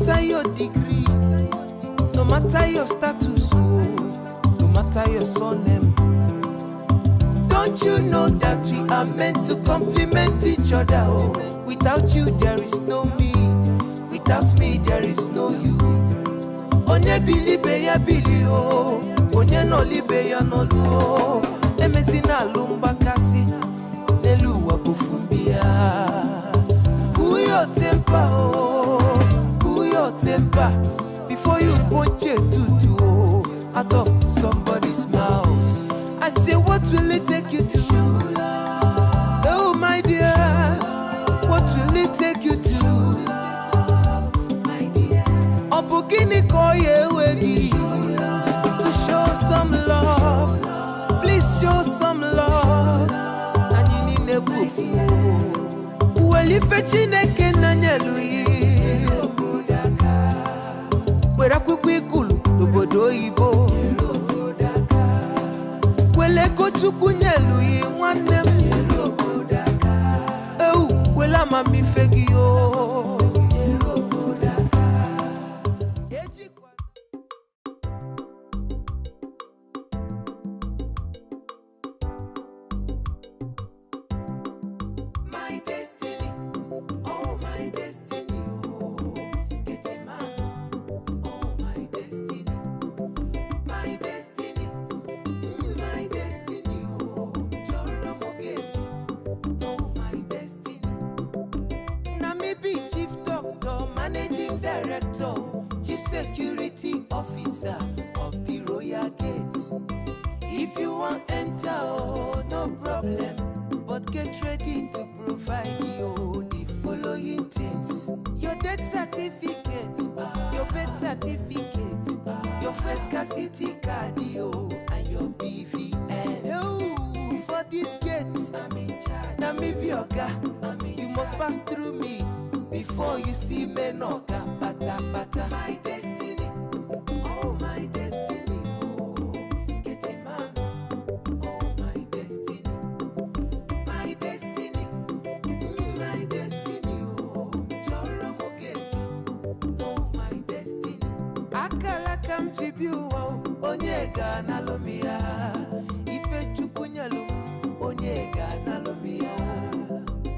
matter your degree, no matter your status, no matter your surname, don't you know that we are meant to complement each other? Oh, without you there is no me, without me there is no you. Onye bilibe ya bili o, onye nolibe ya nolu o. Emezina lumba kasi, nelu wabufumbia. Kuyo tempa o, kuyo tempa. Before you punch a tutu o, out of somebody's mouth. I say, what will it take you to? Oh my dear, what will it take you to? Opugini koye wegi to show some love. Please show some love. And you need a proof. Well, if a chineke nanyelui, where a quick cool, the bodo ibo. Well, I go to Kunyelui, one name. Oh, well, I'm a mi fegio.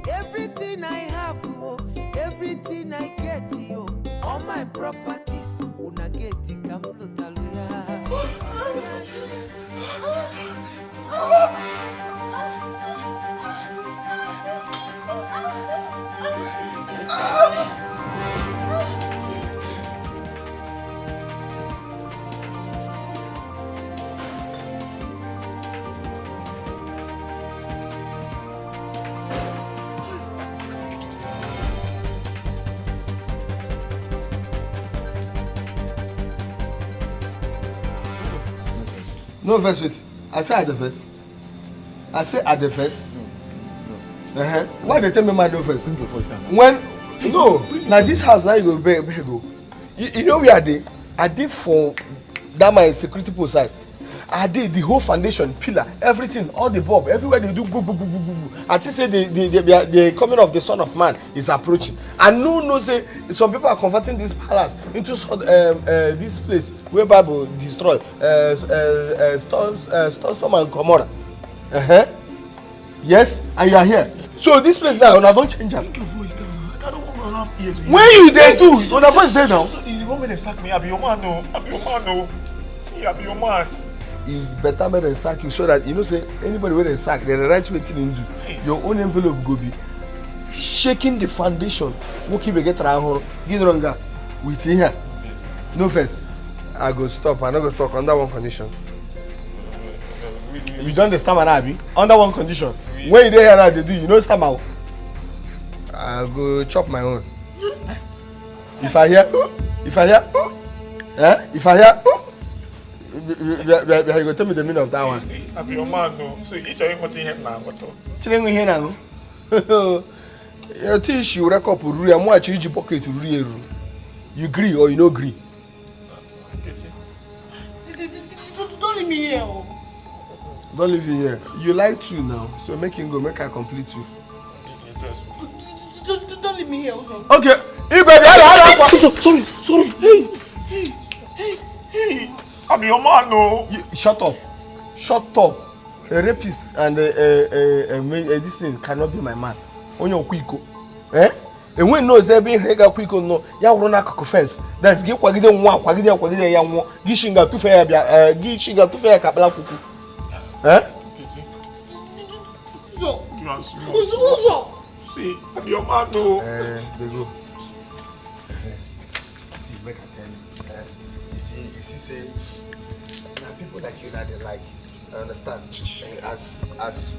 Everything I have, everything I get, all my properties, una get it, come No verse with. I say at the first. I say at the first. No. Why they tell me my no verse? When no, now this house now you go go. You know where I did? I did for that my security post side. I did the whole foundation, pillar, everything, all the bulb, everywhere they do boo boo boo boo boo. I just say the coming of the Son of Man is approaching. And no say some people are converting this palace into this place where Bible destroy Storm and Gomorrah. Yes, and you are here. So this place now, I don't change it. I don't want to have ear to when you there do, on the voice there now. You want me to sack me? I be your man, no. I be your man, no. See, I be your man. He better make them sack you so that you know say anybody where they sack, they right way to do. Your own envelope go be shaking the foundation. Walking we get around get longer with here. Yes. No first. I go stop. I never talk under one condition. You don't understand what I be? Under one condition. When you there here they do, you know stand out. I'll go chop my own. If I hear, if I hear, you go tell me the meaning of that one. I be your man, no. So each of you continue here now, what? Chilling here now. Your teach you record for real. I'm watching you pocket to real. You agree or you no agree? Don't leave me here. Don't leave me here. You like two now, so make him go. Make I complete two. Don't leave me here. Okay. Sorry. man, no. Shut up. Shut up. A rapist and this thing cannot be my man. Onyo kwiko. Eh? And when knows there being rega kwiko no, ya rona cock fence. That's give kwagide ya one. Gishinga to fair gishinga to fair kapla kuku. Eh? Uzo. See, I'm your man, no. They go. See, make I tell you. You see, say, there are people like you that they like. I understand. As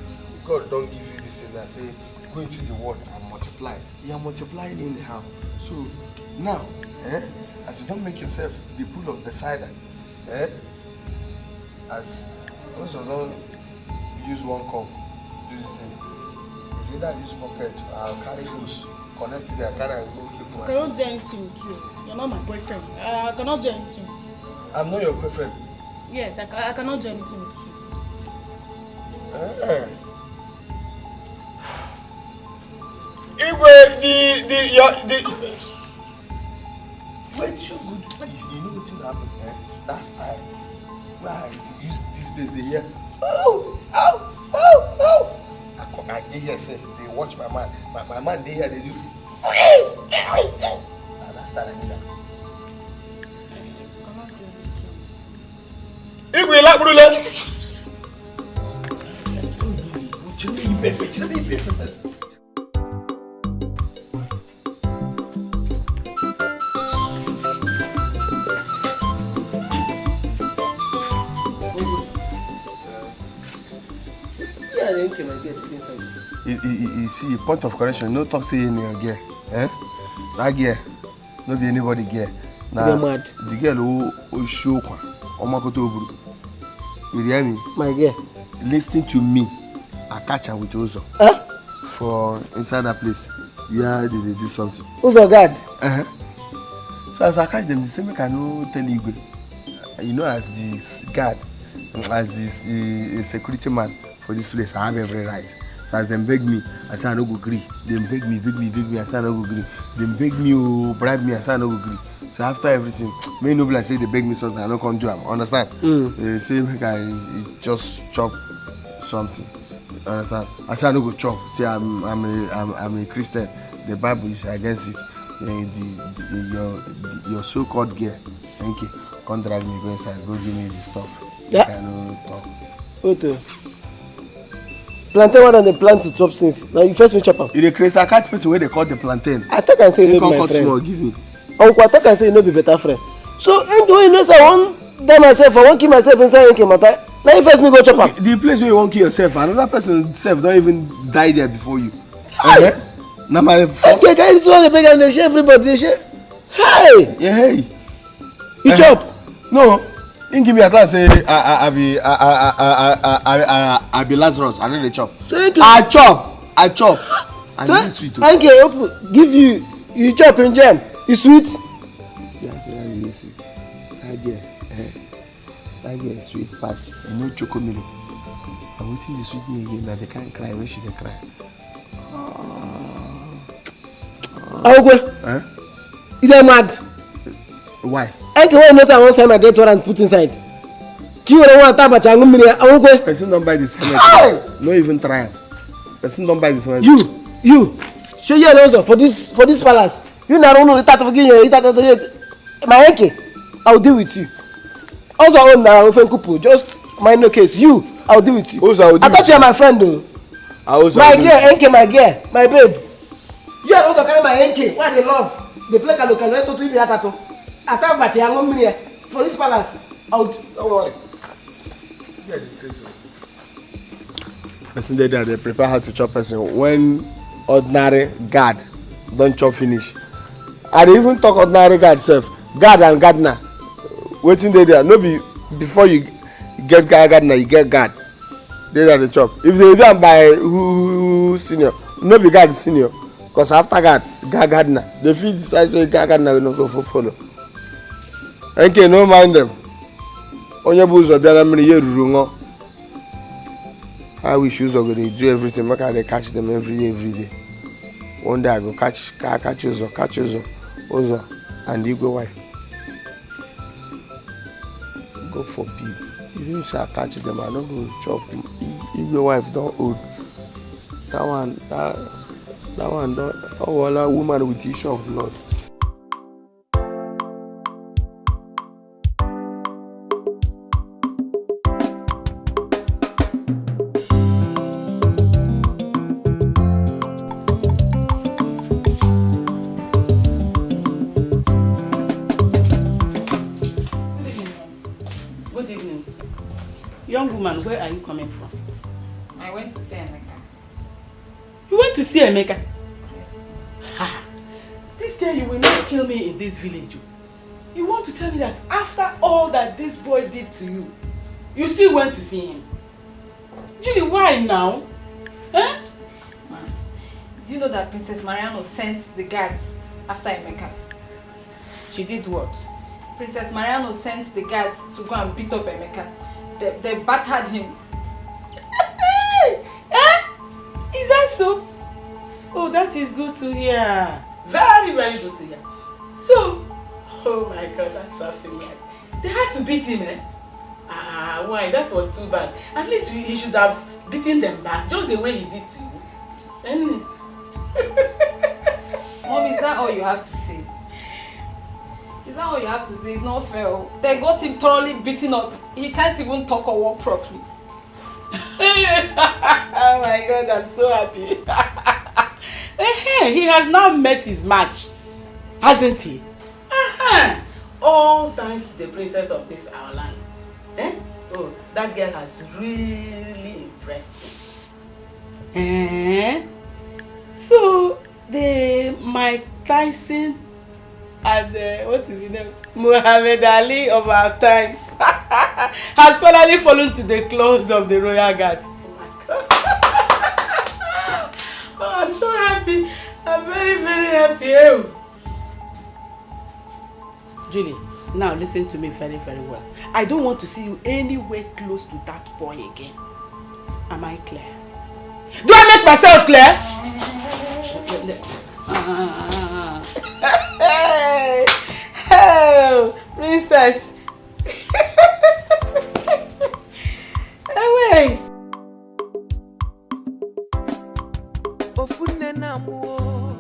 God don't give you this thing that say, go into the world and multiply. You are multiplying anyhow. So now, as you don't make yourself the pool of Bethesda, as also don't use one cup, do this thing. It's either use pocket, I'll carry those, connect it, I'll carry and go keep one. I cannot do anything with you. You're not my boyfriend. I cannot do anything. I'm not your boyfriend. Yes, I cannot do anything with you. Igwe, wait, you good. You know what will happen, That's time. Why they use this place, they hear, oh. I hear since they watch my man. My man, they hear, they do. That's time I need that. Igwe, like Brula. Perfect. You see, point of correction, no talk say any girl. That girl, no be anybody girl. Now, the girl who show you hear me? My girl. Listen to me. I catch her with Uzo. For inside that place. Yeah, they do something. Uzo guard? So as I catch them, the same I can tell you. You know, as this guard, as this security man for this place, I have every right. So as them beg me, I say I no go agree. Them beg me, I say I no go agree. Them beg me, bribe me, I say I no go agree. So after everything, may nobody say they beg me something, I don't come do them. Understand? They say make I just chop something. Understand? I say I no go chop. Say I'm a Christian. The Bible is against it. Your so-called girl, thank you. Come drive me go inside, go give me the stuff. Yeah. I no talk. What? Plantain one on the plant to chop since. Now you first me chop am. You the crazy I catch person where they call the plantain. I thought I say you no be my friend. Small, give me. Uncle, I thought I say you no be better friend. So anyway, you know say I wan die myself, I wan kill myself inside Enke matter. Now you first me go chop am. The place where you wan kill yourself, another person self don't even die there before you. Now my okay, guys, this one they beg and they share everybody. They share. Hey. Yeah, hey. You chop? No. He give me a chance say I be Lazarus. I need to chop. So I chop. And so, it's sweet. Okay, give you chop in jam. You sweet? Yeah, so that is sweet. That girl is sweet pass. You know chocomilk. I'm waiting the sweet me again. Now they can't cry when she dey cry. You dey mad? Why? Enke wey know say I wan sign my death warrant put inside. Kiyo no wan tabacha angumire awugwe. Person don't buy this helmet. No even try. Person don't buy this helmet. You. Show you also for this palace. You na run it out of my Enke. I will deal with you. Also own na ofen kupu. Just mind no case. You, I will deal with you. Also, I thought you are my friend though. My girl, Enke, my girl, my babe. You are also carry my Enke. Why they love? They play kalo to be atato. Attack bachi angomire for this palace. Don't worry. Person there they prepare how to chop person when ordinary guard don't chop finish. I dey even talk ordinary guard self. Guard and gardener. Waiting there. No be before you get gardener, you get guard. They are the chop. If they do by who senior, no be guard senior. Because after gardener, they feel decide say gardener will not go for follow. Okay, no mind them. Onye buzo biara mmiri ye ruru ngo. I wish you so go dey do everything make I dey catch them every day. One day I go catch Uzo and Igwe wife. God forbid. Even if I catch them, I don't go chop. If your wife don't old, that one don't. Oh, well, a woman with issue of blood. Young woman, where are you coming from? I went to see Emeka. You went to see Emeka? Yes. Ha! This girl, you will not kill me in this village. You want to tell me that after all that this boy did to you, you still went to see him? Julie, why now? Huh? Man, do you know that Princess Mariano sent the guards after Emeka? She did what? Princess Mariano sent the guards to go and beat up Emeka. They battered him. Eh? Is that so? Oh, that is good to hear. Very, very good to hear. So, oh my God, that's something like. They had to beat him, eh? Ah, why? That was too bad. At least he should have beaten them back, just the way he did to you. Anyway. Mom, is that all you have to say? Is that all you have to say? It's not fair. They got him thoroughly beaten up. He can't even talk or walk properly. Oh my God, I'm so happy. He has now met his match, hasn't he? All thanks to the princess of this our land. Oh, that girl has really impressed me. So, the Mike Tyson and what is his name? Muhammad Ali of our times has finally fallen to the claws of the royal guards. Oh my God. Oh, I'm so happy. I'm very, very happy. Julie, now listen to me very, very well. I don't want to see you anywhere close to that boy again. Am I clear? Do I make myself clear? Oh, princess. Away. Ofune na muo,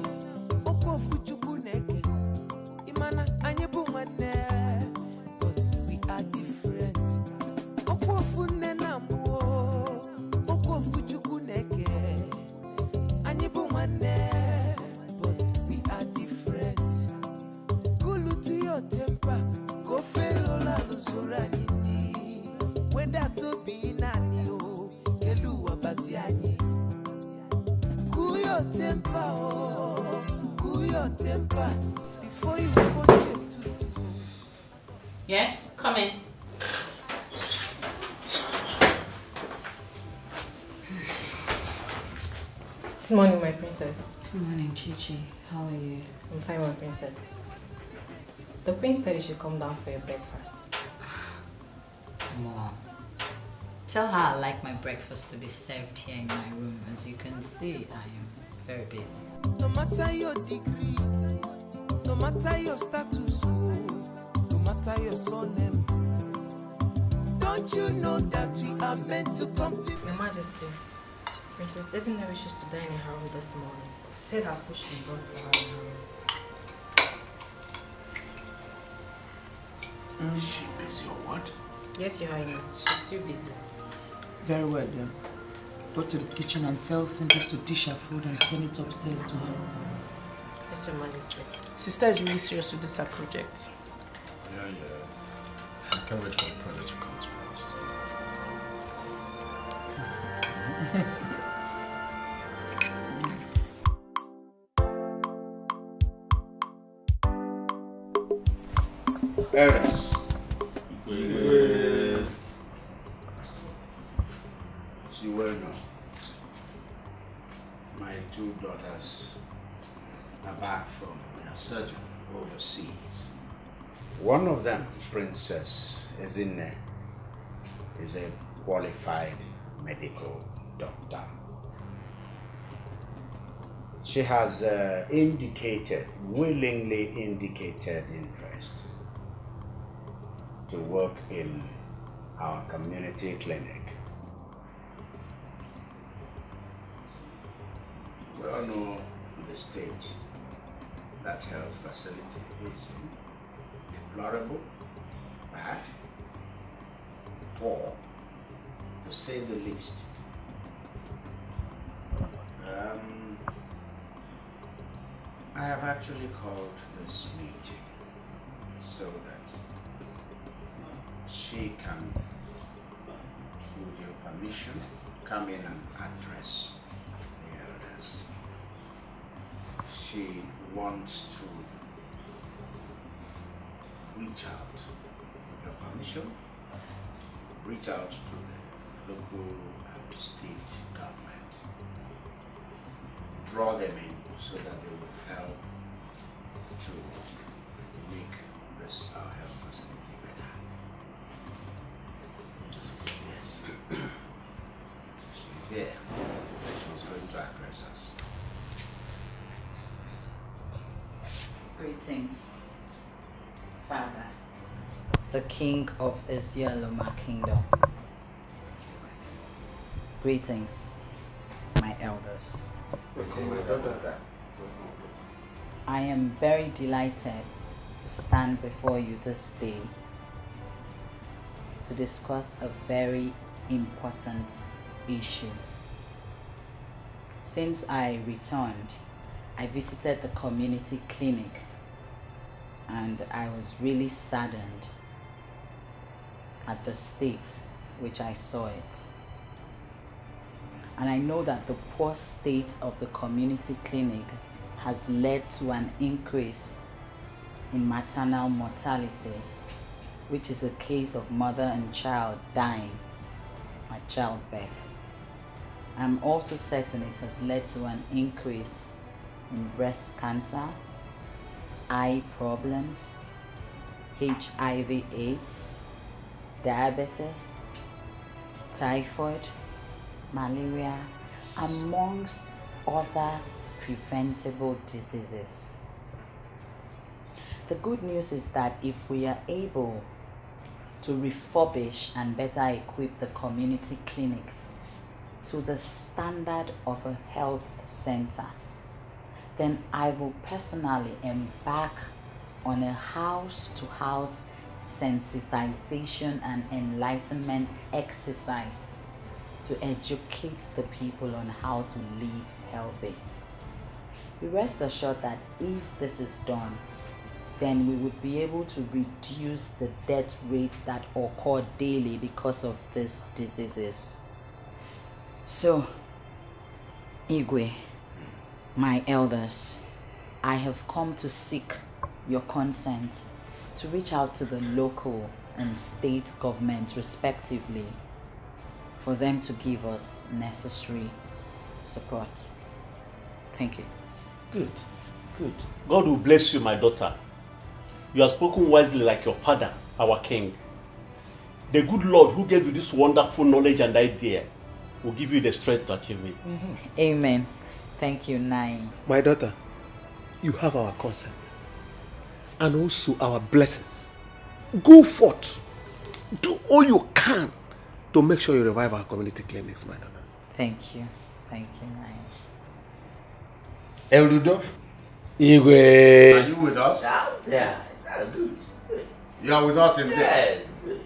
oko fuchuku neke. Imana anyebu mane, but we are different. Oko ofune na muo, oko fuchuku neke. Anyebu mane, but we are different. Kulu to your temper, go fellow la luzura nini. Whether to be nani o, kelu wabaziani. Cool your temper before you put your tutu. Yes, come in. Good morning, my princess. Good morning, Chichi. How are you? I'm fine, my princess. The queen said you should come down for your breakfast. Mom, tell her I like my breakfast to be served here in my room. As you can see, I am very busy. No matter your degree, no matter your status, no matter your surname, don't you know that we are meant to compliment? Your Majesty, Princess Ezinne wishes to dine in her room this morning. She said her food should be brought for her in her room. Is she busy or what? Yes, Your Highness. She's still busy. Very well then. Go to the kitchen and tell Cindy to dish her food and send it upstairs to her. Yes, Your Majesty. Sister is really serious with this project. Yeah. I can't wait for the project to come to pass. Eris. You well know, my two daughters are back from their surgery overseas. One of them, Princess Ezinne, is a qualified medical doctor. She has willingly indicated interest to work in our community clinic. We all know the state that health facility is in. Deplorable, bad, poor, to say the least. I have actually called this meeting so that she can, with your permission, come in and address the elders. She wants to reach out, with your permission, reach out to the local and state government, draw them in so that they will help to make this our health facility better. Yes. She's here. She's going to address us. Greetings, Father, the King of Ezialoma Kingdom. Greetings, my elders. I am very delighted to stand before you this day to discuss a very important issue. Since I returned, I visited the community clinic and I was really saddened at the state which I saw it. And I know that the poor state of the community clinic has led to an increase in maternal mortality, which is a case of mother and child dying at childbirth. I'm also certain it has led to an increase in breast cancer, eye problems, HIV/AIDS, diabetes, typhoid, malaria, amongst other preventable diseases. The good news is that if we are able to refurbish and better equip the community clinic to the standard of a health center, then I will personally embark on a house-to-house sensitization and enlightenment exercise to educate the people on how to live healthy. We rest assured that if this is done, then we would be able to reduce the death rates that occur daily because of these diseases. So, Igwe, my elders, I have come to seek your consent to reach out to the local and state governments respectively for them to give us necessary support. Thank you. Good, good. God will bless you, my daughter. You have spoken wisely like your father, our king. The good Lord who gave you this wonderful knowledge and idea will give you the strength to achieve it. Amen. Thank you, Nai. My daughter, you have our consent and also our blessings. Go forth. Do all you can to make sure you revive our community clinics, my daughter. Thank you. Thank you, Nai. Eldudo, Igwe. are you with us? Yeah, that's good. You are with us in Yes. this?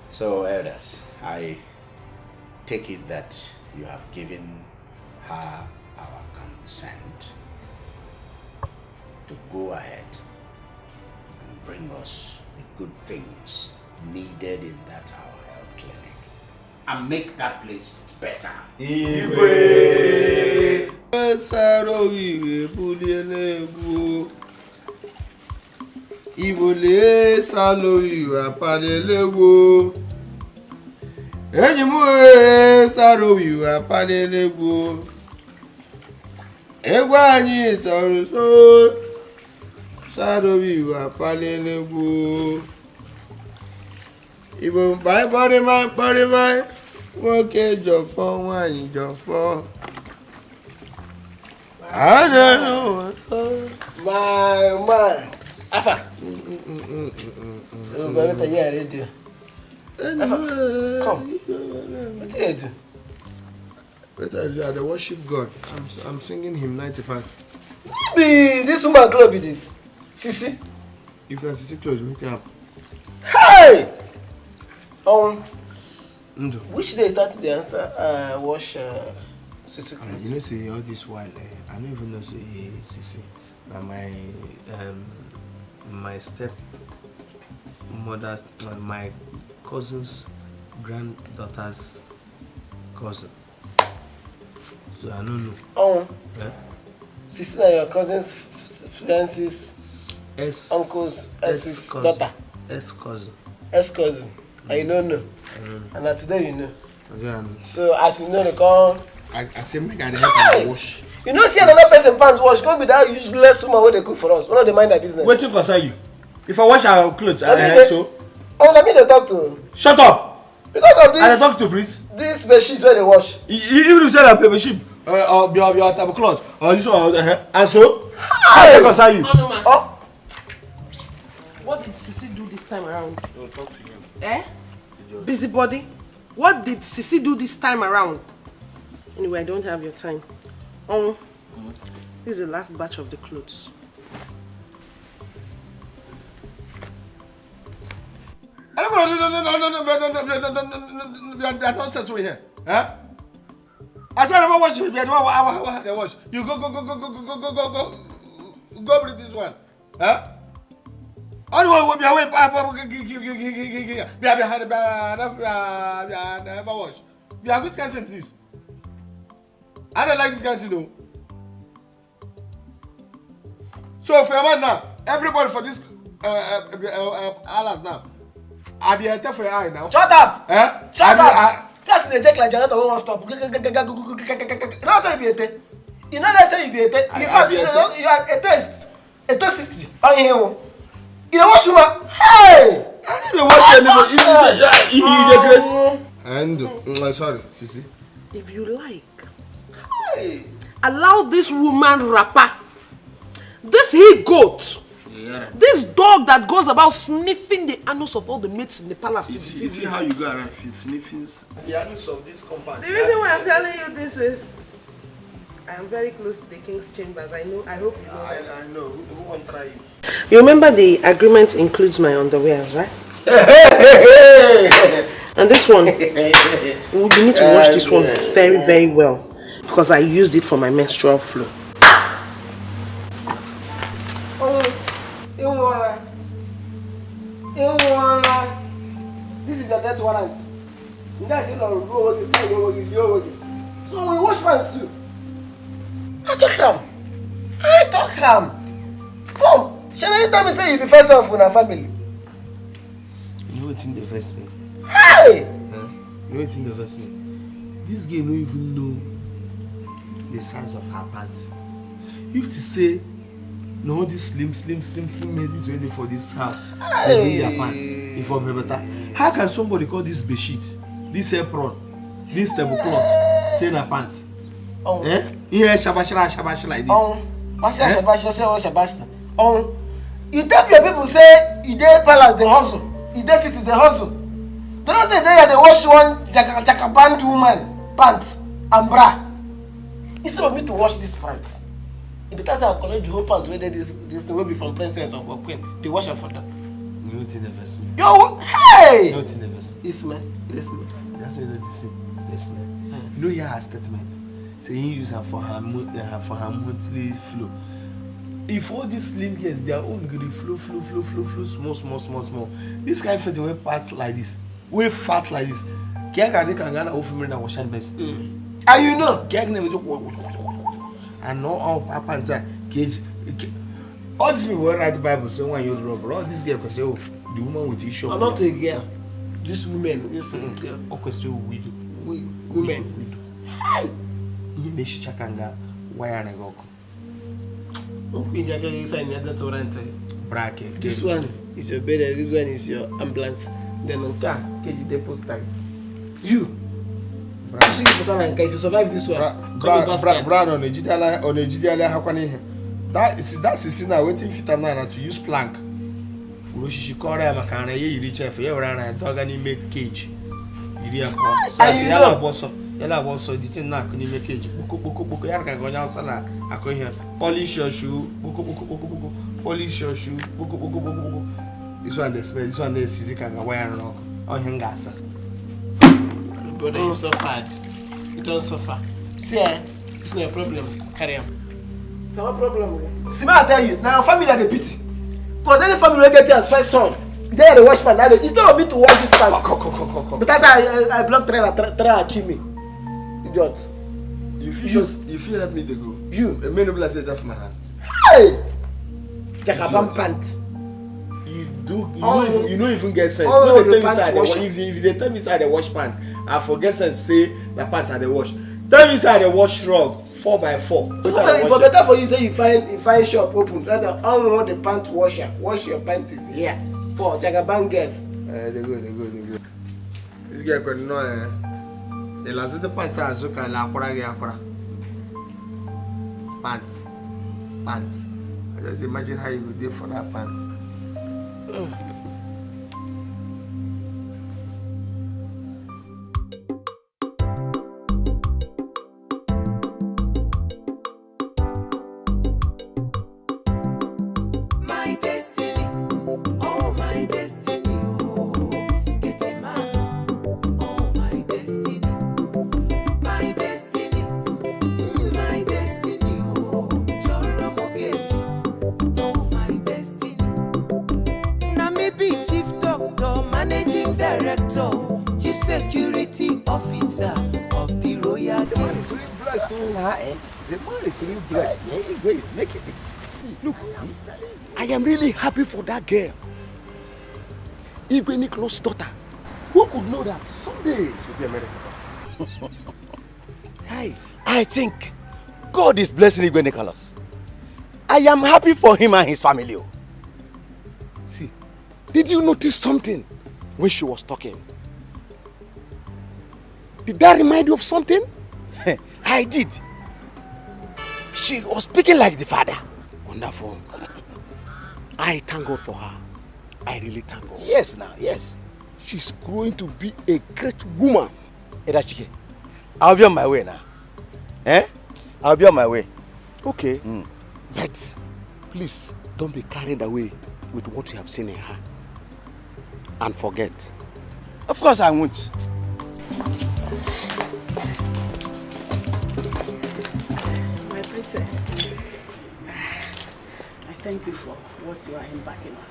So, elders, I take it that you have given her our consent to go ahead and bring us the good things needed in that our health clinic and make that place better. Igwe. Sarowi bulielegu. Ibole salowi apalelegu. Ejimu sarowi apalelegu. Egwa anyi toruso sarowi apalelegu. Ibo bai body mai. Woke jọ̀fọ́ wáyé jọ̀fọ́. I don't know. My man, Afa. Oh, but what are you doing? Come. What are you doing? But I worship God. I'm singing hymn 95. Maybe this woman club it is. Sisi. If that's Sisi close, meet up. Hey! Ndo. Which day started the answer? Wash Sisi. You know, say all this while, I don't even know say Sisi. But my step mother's, my cousin's granddaughter's cousin. So I don't know. Yeah? Sister and your cousin's fiance's uncle's daughter. Cousin. Cousin. And you don't know. And today you know. Yeah. So as you know, they come. I say make I help and wash. You know, see another person pants wash. Can't be that useless woman where they cook for us. We don't they mind their business. Wait till concern you. If I wash our clothes, so. Oh, let me talk to. Shut up. Because of this. I talk to please. This bed sheets where they wash. Even if you say that paper sheet, or your tablecloth, or this one, and so. How they concern you? Oh. What did Sisi do this time around? We'll talk to you. Eh? Busybody. What did Sisi do this time around? Anyway, I don't have your time. This is the last batch of the clothes. No, nonsense over here. Huh? I said never watch it. They watch. You go bring this one. Huh? Anyone will be away. Never watch. We are good content this. I don't like this kind of thing. So for a man now, everybody for this alas now. I be enter for your eye now. Shut up! Shut up! Just they check like generator won't stop. You know say you be ete. You know that say you be ete. In fact, you are a test on here. You know what you want? Hey! I didn't watch anybody. And sorry, Sisi. If you like, allow this woman rapper, this he-goat, this dog that goes about sniffing the anus of all the mates in the palace. You see how you go around sniffing the anus of this compound. The reason why I'm telling you this is I am very close to the king's chambers. I know. I hope you know. I know. Who won't try you? You remember the agreement includes my underwears, right? And this one, you need to wash this one very, very well because I used it for my menstrual flow. This is your death warrant. So we wash pants too. I talk him. Come. Shall you tell me say you be first off with our family? You know what's in the first me? Hey! You know what's in the first me? This girl don't even know the size of her pants. If to say, no, this slim head is ready for this house. Hey! Their pants. If I'm better. How can somebody call this bedsheet, this apron, this tablecloth, say na pants? Oh. Eh? Yeah, shabash like this. What's that shabash? You tell your people say you dey palace the hustle, you dey city the hustle. They don't say they wash one jackabandu woman pants and bra. Instead of me to wash this pants, it better say I collect the whole pants whether this will be from princess or queen. They wash it for them. You don't think the first me? Yo, hey! You don't think the first me? Yes, man. That's what this thing. Yes, man. You know here her statement. Say he use her for her monthly flow. If all these slim girls, their own good flow, small. This kind of fat way part like this, way fat like this. They can get over me na wash best. And you know, and no all up and down cage. All these people write the Bible, so when you rubber, all these girls say, oh, the woman with issue. I'm not a girl. This woman, this girl. Okay, so widow. Women. Hi. You make she chakanga. Why are you bracket. This one is your bed, this one is your ambulance. Then on car, KG depot tag. You see if you survive this one. Brown on a GTL, how can he? That is now waiting fit now to use plank. She call them a can you reach for you and a dog and make cage. You also didn't knock in make cage. Book can go down sala. I go here. Polish your shoe, polish your shoe, this one the smell, this one the Sisi can go wear and rock on him gas. Brother, you suffered. You don't suffer. See, it's not a problem. Carry on. It's not a problem. See, I tell you, now family are the pity. Because any family will get you as first son. They are the watchman. Instead of me to watch this part. But that's I block try to kill me. Idiot. If you help me to go. You. A man will say that for my hand. Hey! Jacabam pant. You don't even get sense. No, they tell me inside the wash. If they tell me inside the wash pant, I forget sense say the pants are the wash. Tell me inside the wash rug 4x4. For better for you say you find shop open. Rather all the pant washer. Wash your panties here. For Jagabang girls. They go. This girl can know the last the pants are so kind of akora. Pants. I just imagine how you would do for that pants. I am really happy for that girl. Igwe Nicholas' daughter. Who could know that someday she'll be American? Hey, I think God is blessing Igwe Nicholas. I am happy for him and his family. See, did you notice something when she was talking? Did that remind you of something? I did. She was speaking like the father. Wonderful. I thank God for her. I really thank God. Yes, now, yes. She's growing to be a great woman. Edachike, I'll be on my way now. I'll be on my way. Okay. But please don't be carried away with what you have seen in her. And forget. Of course I won't. My princess, I thank you for what you are embarking on,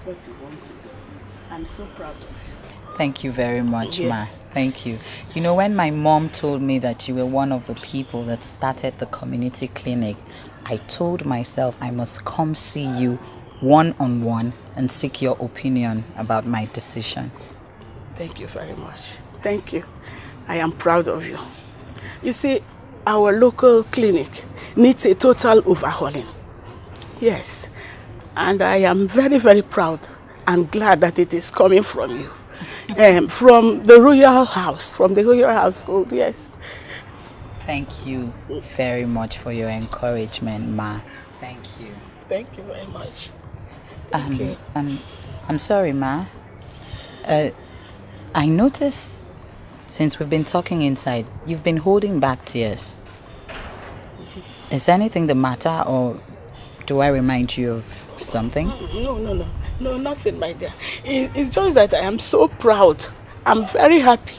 what you want to do. I'm so proud of you. Thank you very much, Yes. Ma. Thank you. You know, when my mom told me that you were one of the people that started the community clinic, I told myself I must come see you one-on-one and seek your opinion about my decision. Thank you very much. Thank you. I am proud of you. You see, our local clinic needs a total overhauling. Yes. And I am very, very proud and glad that it is coming from you. From the royal house, from the royal household, yes. Thank you very much for your encouragement, Ma. Thank you. Thank you very much. I'm sorry, Ma. I noticed since we've been talking inside, you've been holding back tears. Is anything the matter, or do I remind you of something? No, nothing, my dear. It's just that I am so proud. I'm very happy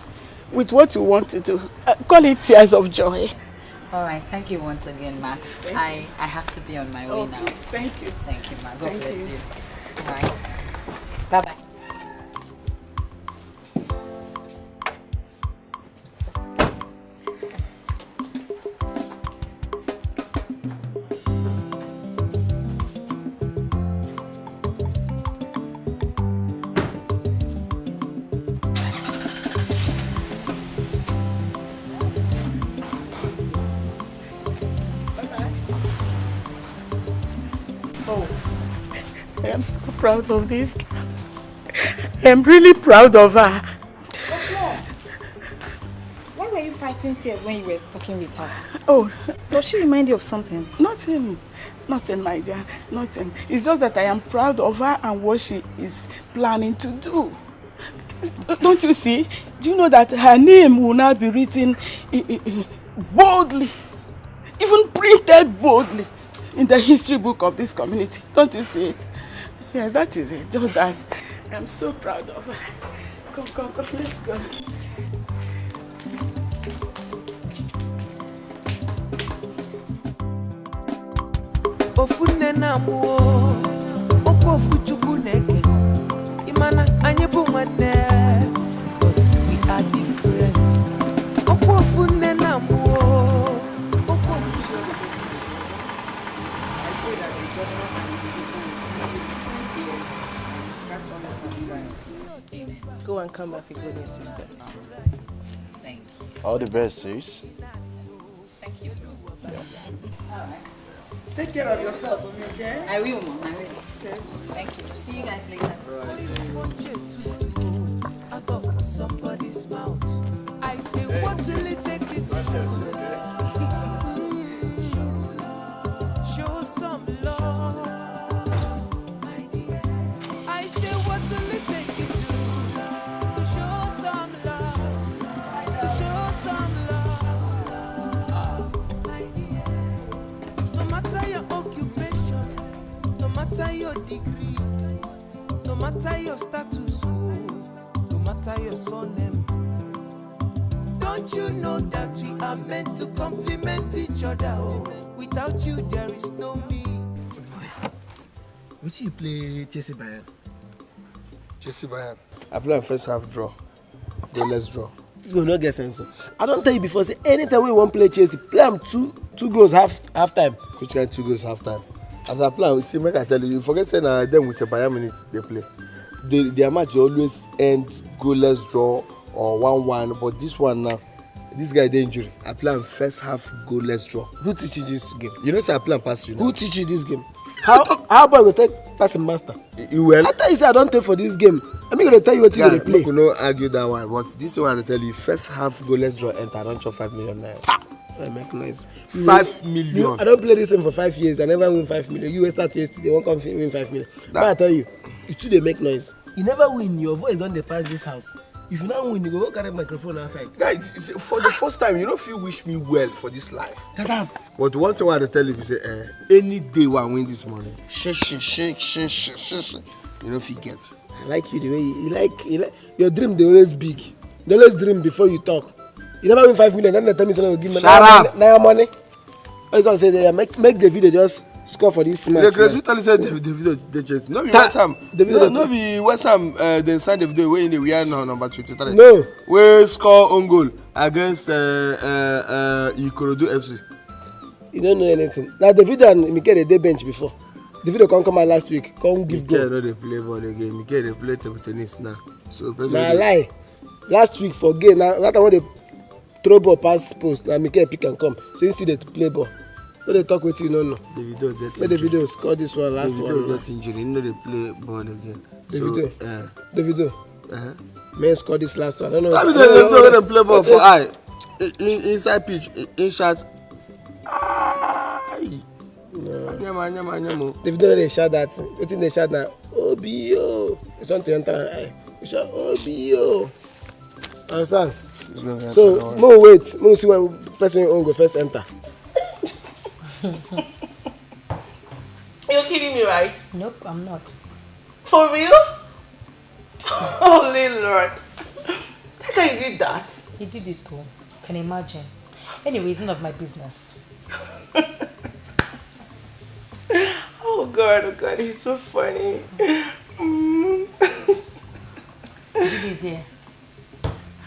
with what you want to do. Call it tears of joy. All right, thank you once again, Ma. I have to be on my way now. Please, thank you. Thank you, Ma. God bless you. All right. Bye-bye. I am so proud of this girl. I am really proud of her. Why were you fighting tears when you were talking with her? Oh, Does she remind you of something? Nothing. Nothing, my dear, nothing. It's just that I am proud of her and what she is planning to do. Don't you see? Do you know that her name will now be written boldly, even printed boldly in the history book of this community? Don't you see it? Yes, that is it. Just that. I'm so proud of her. Come, let's go. Ofune na muo oko fuchuku neke imana anyebu mane but we are different oko ofune na muo oko Go and come back with good news, sister. Thank you. All the best, sis. Thank you. Yeah. All right. Take care of yourself, okay? I will, Mom. I will. Thank you. See you guys later. out of somebody's mouth. I say, what will it take you to show some love? I say, what will it take you to show some love? To show some love. No matter your occupation, no matter your degree, no matter your status, no matter your surname, don't you know that we are meant to complement each other? Oh, without you, there is no me. Would you play Chelsea Bayern? Chelsea Bayern. I play first half draw. Go let's draw. This will not get sense. I don't tell you before. Say anytime we want play Chelsea, play them two goals half time. Which kind 2 goals half time? As I play, see, make I tell you, forget saying them with a Bayern minute they play. Their match always end goalless draw or 1-1. But this one now, this guy dey injury. I play him first half goalless draw. Who teach you this game? You know, say I play and pass you. Now. Who teach you this game? How boy go take pass and master? You will. I tell you say I don't take for this game. I'm gonna tell you what you gonna play. You no argue that one. But this one I tell you, first half goalless draw enter. I don't chop 5 million naira. I make noise. 5 million. I don't play this thing for 5 years. I never win 5 million. You start yesterday, won't come win 5 million. But I tell you, you two they make noise. You never win. Your voice don't pass this house. If you not win, you go carry microphone outside. Right. For the first time, you don't feel wish me well for this life. But one thing I want to tell you is, any day when I win this money, shake. You know if you get. I like you the way you like your dream. They always big. They always dream before you talk. You never win 5 million. Then they tell me something will give me. Shut up. Now money. I was gonna say they make the video just score for this match. The Grace tell you say the video they chase. No be West Ham. No be West Ham. They sign the video where we are now number 23. No. We score on goal against Ikorodu FC. You don't know anything. Now the video and Mikel they bench before. The video come out last week. Come give goal. Mikel no dey play ball again. Mikel dey play table tennis now. So na lie. Last week for game now that one they throw ball pass post. Now Mikel pick and come. So instead they play ball. So they talk with you no. The video get injured. The video score this one last one. The video get injured. You know they play ball again. The video. Men score this last one. I don't know. I mean they play ball for eye. Inside pitch. In shot. No. The video they shout that. You think they shout that? OBO. It's something enter eye. We shout OBO. Understand? So more wait. More see what person own go first enter. You're kidding me, right? Nope, I'm not. For real? Holy Lord. How can you did that? He did it too. Can you imagine? Anyway, it's none of my business. Oh God, he's so funny. Julie's here.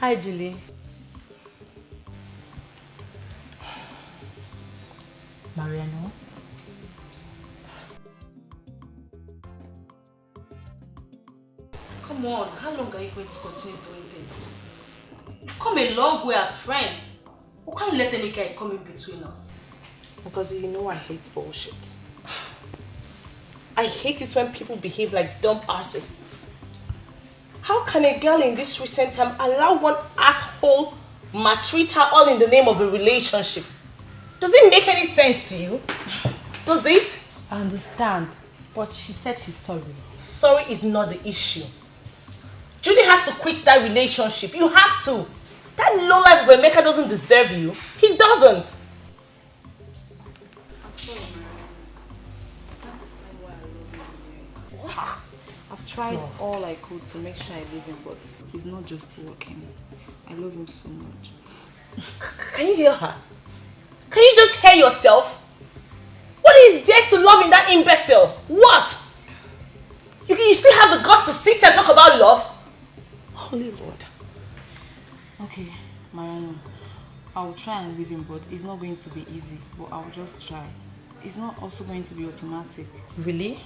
Hi, Julie. Mariano. Come on, how long are you going to continue doing this? We've come a long way as friends. We can't let any guy come in between us. Because you know I hate bullshit. I hate it when people behave like dumb asses. How can a girl in this recent time allow one asshole maltreat her all in the name of a relationship? Does it make any sense to you? Does it? I understand, but she said she's sorry. Sorry is not the issue. Judy has to quit that relationship. You have to. That lowlife of Emeka doesn't deserve you. He doesn't. I'm sorry, Can't explain why I love him. What? I've tried all I could to make sure I leave him, but he's not just working. I love him so much. Can you hear her? Can you just hear yourself? What is there to love in that imbecile? What? You still have the guts to sit here and talk about love? Holy Lord. Okay, Mariano, I will try and leave him, but it's not going to be easy. But I will just try. It's not also going to be automatic. Really?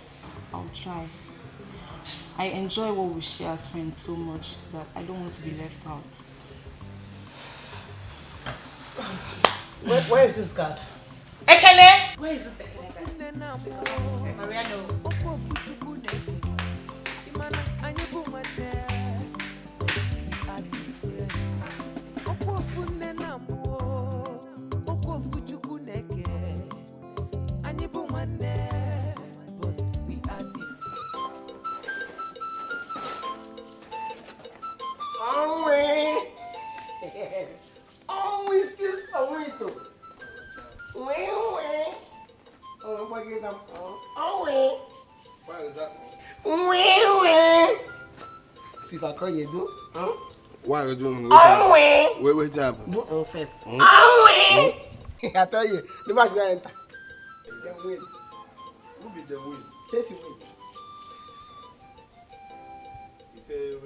I'll try. I enjoy what we share as friends so much that I don't want to be left out. Where is this guard? Ekene! Where is this Ekene guard? Mariano. Always kiss a window. Why is that? See if I call you do. Why are you doing? Wait, happened? Do first. I tell you, the match will enter. They win. Who be the win? Chelsea win.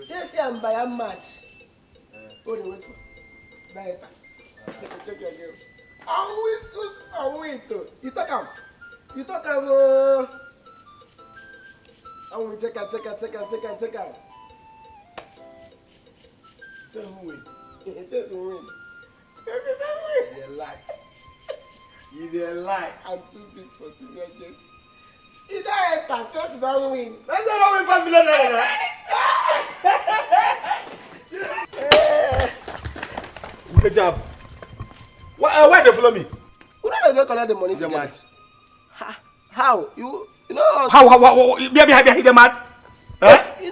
Chelsea and Bayern match. Only wait for that. Check your game. Always goes away too. You talk am. I will check out. So who win? Chelsea win. You lie. You dey lie. I'm too big for senior jets. You don't enter, Chelsea don't win. That's not win 5 million naira. Good job. Why they follow me? We don't go collect the money together. Mad. How? You know how? Be they mad?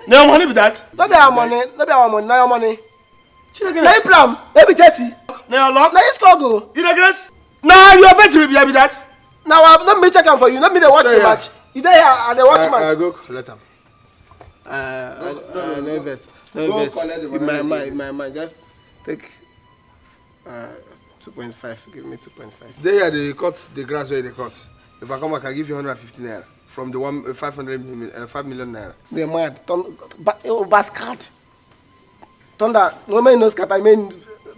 No money with that. No be our money. Now your money. Now you plan. Maybe Chelsea. Now your luck. Now you score goal. You regress? Nah, you are better to be that. Now let me check am for you. Let me watch the match. You there and they watch match. I go select am. No invest. In my mind, just take 2.5. Give me 2.5. There they cut the grass where they cut. If I come back, I give you 150 naira from the 5 million naira. They're mad. Bastard. Thunder. No man knows cat. I mean,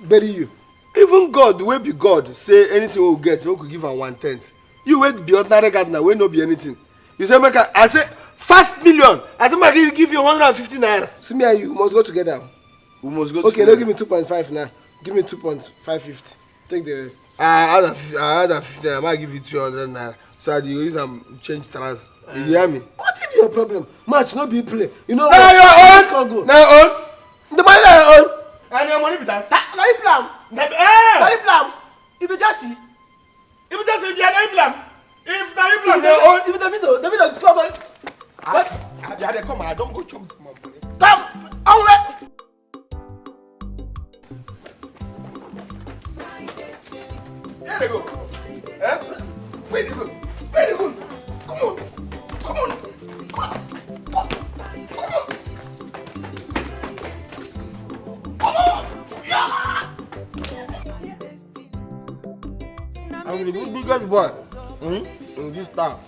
bury you. Even God, the way be God, say anything we will get, we could give her 1/10. You wait be ordinary gardener, we no be anything. You say, I say 5 million. I say, I give you 150 naira. See me and you must go together. We must go together. together. Okay, don't give me 2.5 now. Give me 2.550. Take the rest. I had 50 naira. I might give you 200 naira. So I use some change trans. You hear me? What is your problem? Match no be play. You know now your own. Now your own. The money na your own. And your money be that. Now you plan. Now you plan. You be just see. You be just see. You are plan. If now you plan, you your own. You be David score money. What? They come. I don't go chop this money. Come. Away. Here they go. Where they go? Where they go? Come on. Come on. I'm the biggest boy in this town.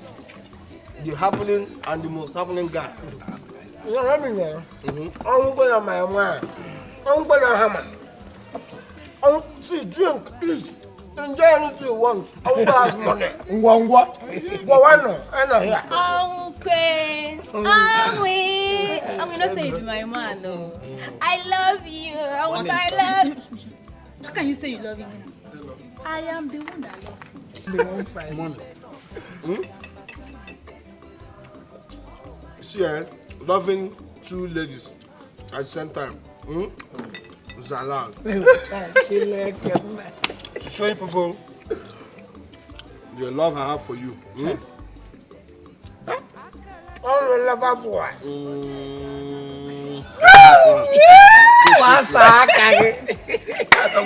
The happening and the most happening guy. You know what I mean there? I'm going on my mind. I'm going on hammer. I'm see drink, eat, enjoy anything you want. I'm going to have money. Ngwangwa. Gwawano. I know here. Uncle. I'm not say you be my man. No. I love you. I love. How can you say you love him? I am the one that loves him. The one find money. See, loving two ladies at the same time. It's allowed. To show you people the love I have for you. lover boy.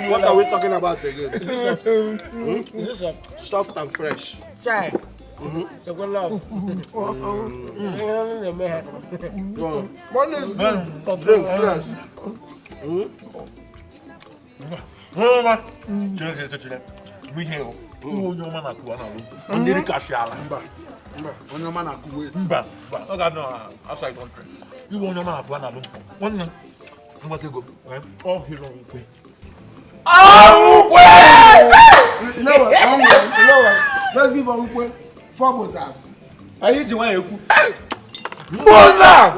What are we talking about again? Is this soft and fresh? Chai. The good love. What is drink fresh? No, man. We here. Who your man aku ana lo. Ndiri kashiala. Mba. Onyo man aku wait. Mba. Oga no outside country. You want your man aku ana lo. One no. You must go. All hero ukwe. You know what? Let's give Ukwe 4 bozas. I need you one eku. Boza!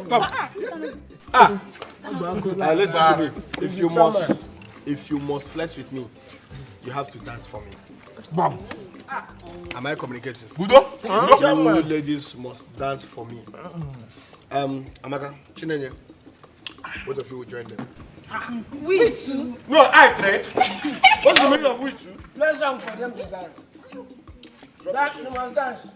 Come. Listen to me. If you must flex with me, you have to dance for me. Bam. Am I communicating? Budo? You ladies must dance for me. Amaka, Chinenye, both of you will join them. We too? No, I trade. What's the meaning of we too? Let's song for them to dance. That you must dance.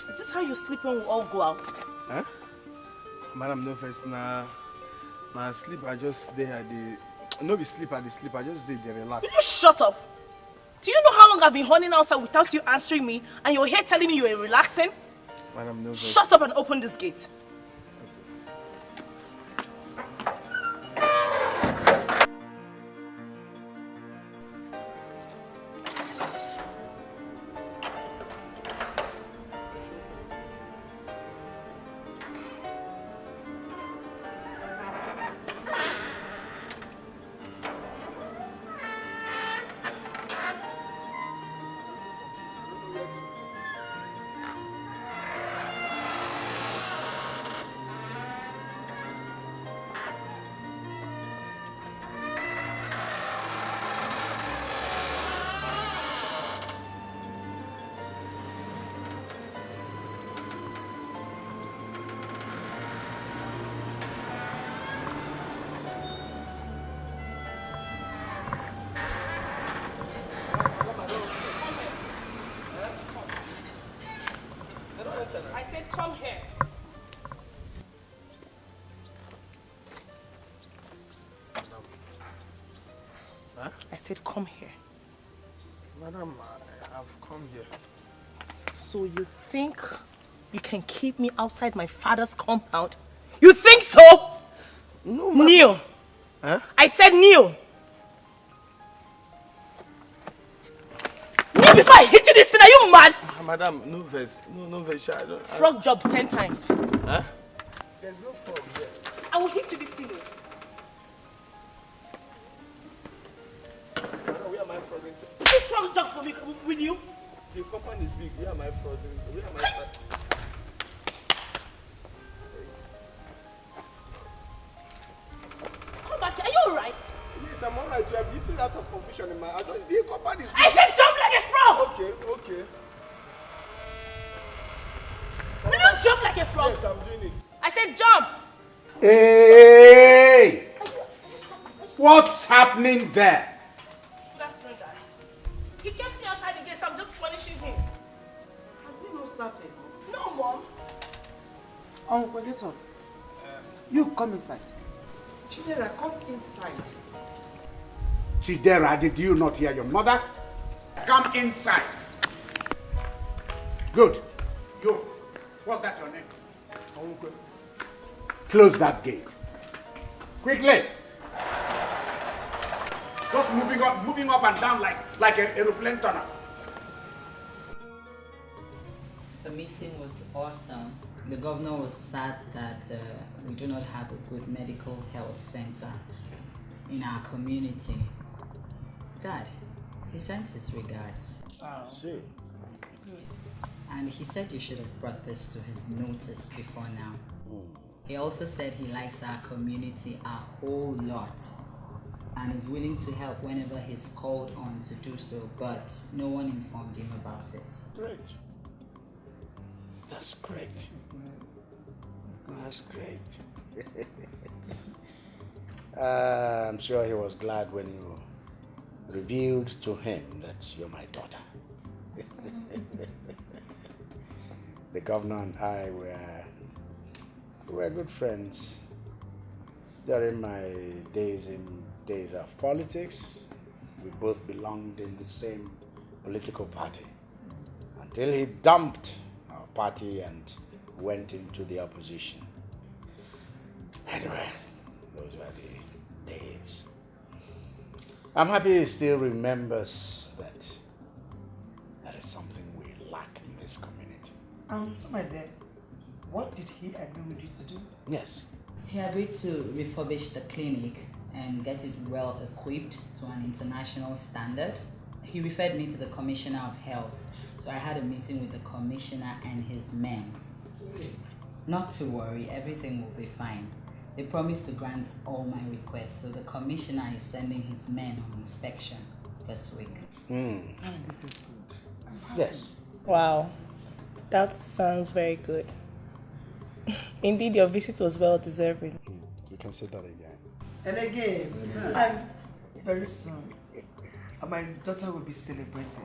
Is this how you sleep when we all go out? Huh? Madam, no first now. My sleep, I just stay at the. No, be sleep at the sleep. I just stay there, relax. You just shut up. Do you know how long I've been running outside without you answering me, and you're here telling me you're relaxing? Madam, no first. Shut up and open this gate. I said, come here. Madam, I've come here. So you think you can keep me outside my father's compound? You think so? No, Kneel. Huh? I said kneel. Kneel before I hit you this thing. Are you mad? Madam, no verse. No verse. Frog job 10 times. Huh? There's no frog here. I will hit you this thing. This frog job for me with you. The company is big. Where am I from? Where am I from? Come back here. Are you alright? Yes, I'm alright. You have eaten out of confusion in my heart. The company is big. I said jump like a frog! Okay. Will you jump like a frog? Yes, I'm doing it. I said jump! Hey! What's happening there? Good afternoon, Dad. He kept me outside the gate, so I'm just punishing him. Has he not started? No, Mom. Oh, well, that's all. You come inside. Chidera, come inside. Chidera, did you not hear your mother? Come inside. Good. Go. What's that your name? Close that gate. Quickly. Just moving up and down like an aeroplane tunnel. The meeting was awesome. The governor was sad that we do not have a good medical health center in our community. Dad, he sent his regards. See. And he said you should have brought this to his notice before now. He also said he likes our community a whole lot and is willing to help whenever he's called on to do so, but no one informed him about it. Great. That's great. That's great. I'm sure he was glad when you revealed to him that you're my daughter. The governor and I were good friends during my days of politics. We both belonged in the same political party until he dumped our party and went into the opposition. Anyway, those were the days. I'm happy he still remembers that there is something we lack in this community. So my dad, what did he agree with you to do? Yes. He agreed to refurbish the clinic and get it well equipped to an international standard. He referred me to the Commissioner of Health, so I had a meeting with the Commissioner and his men. Not to worry, everything will be fine. They promised to grant all my requests, so the Commissioner is sending his men on inspection this week. This is good. Yes. Wow, that sounds very good. Indeed, your visit was well deserving. You can say that again. And again, and very soon, my daughter will be celebrated.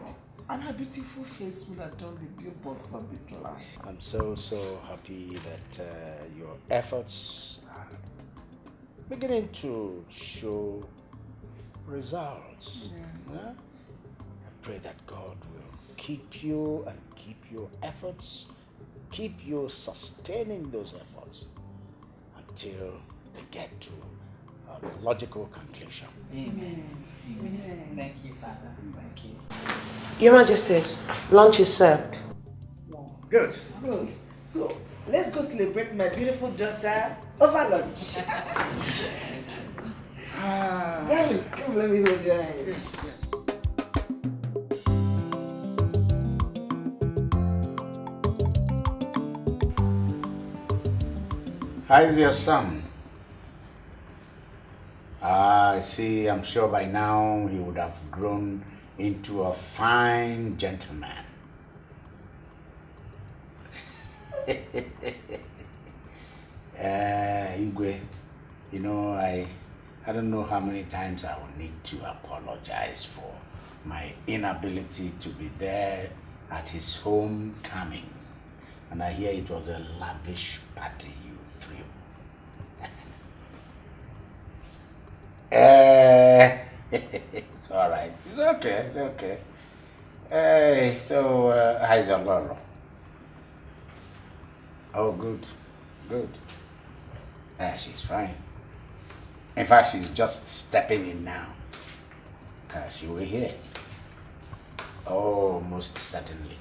And her beautiful face will adorn the billboards of this land. I'm so happy that your efforts are beginning to show results. Yeah. Huh? I pray that God will keep you and keep your efforts, keep you sustaining those efforts until they get to a logical conclusion. Amen. Amen. Thank you, Father. Thank you. Your Majesties, lunch is served. Good. Good. So, let's go celebrate my beautiful daughter over lunch. Darling, come let me hold your hand. Yes. How is your son? I see, I'm sure by now he would have grown into a fine gentleman. Igwe, you know, I don't know how many times I will need to apologize for my inability to be there at his homecoming. And I hear it was a lavish party you threw. It's all right. It's okay. It's okay. Hey, so how's your girl? Oh, good. Good. She's fine. In fact, she's just stepping in now. She will hear. Oh, most certainly.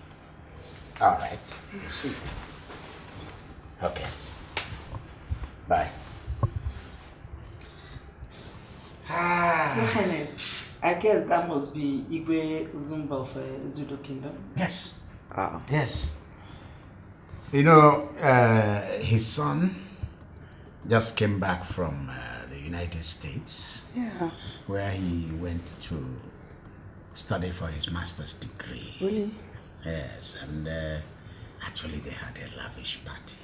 All right. We'll see. Okay. Bye. Your Highness, I guess that must be Igwe Uzumba of Ezudo Kingdom. Yes. Yes. You know, his son just came back from the United States. Yeah. Where he went to study for his master's degree. Really? Yes, and actually they had a lavish party,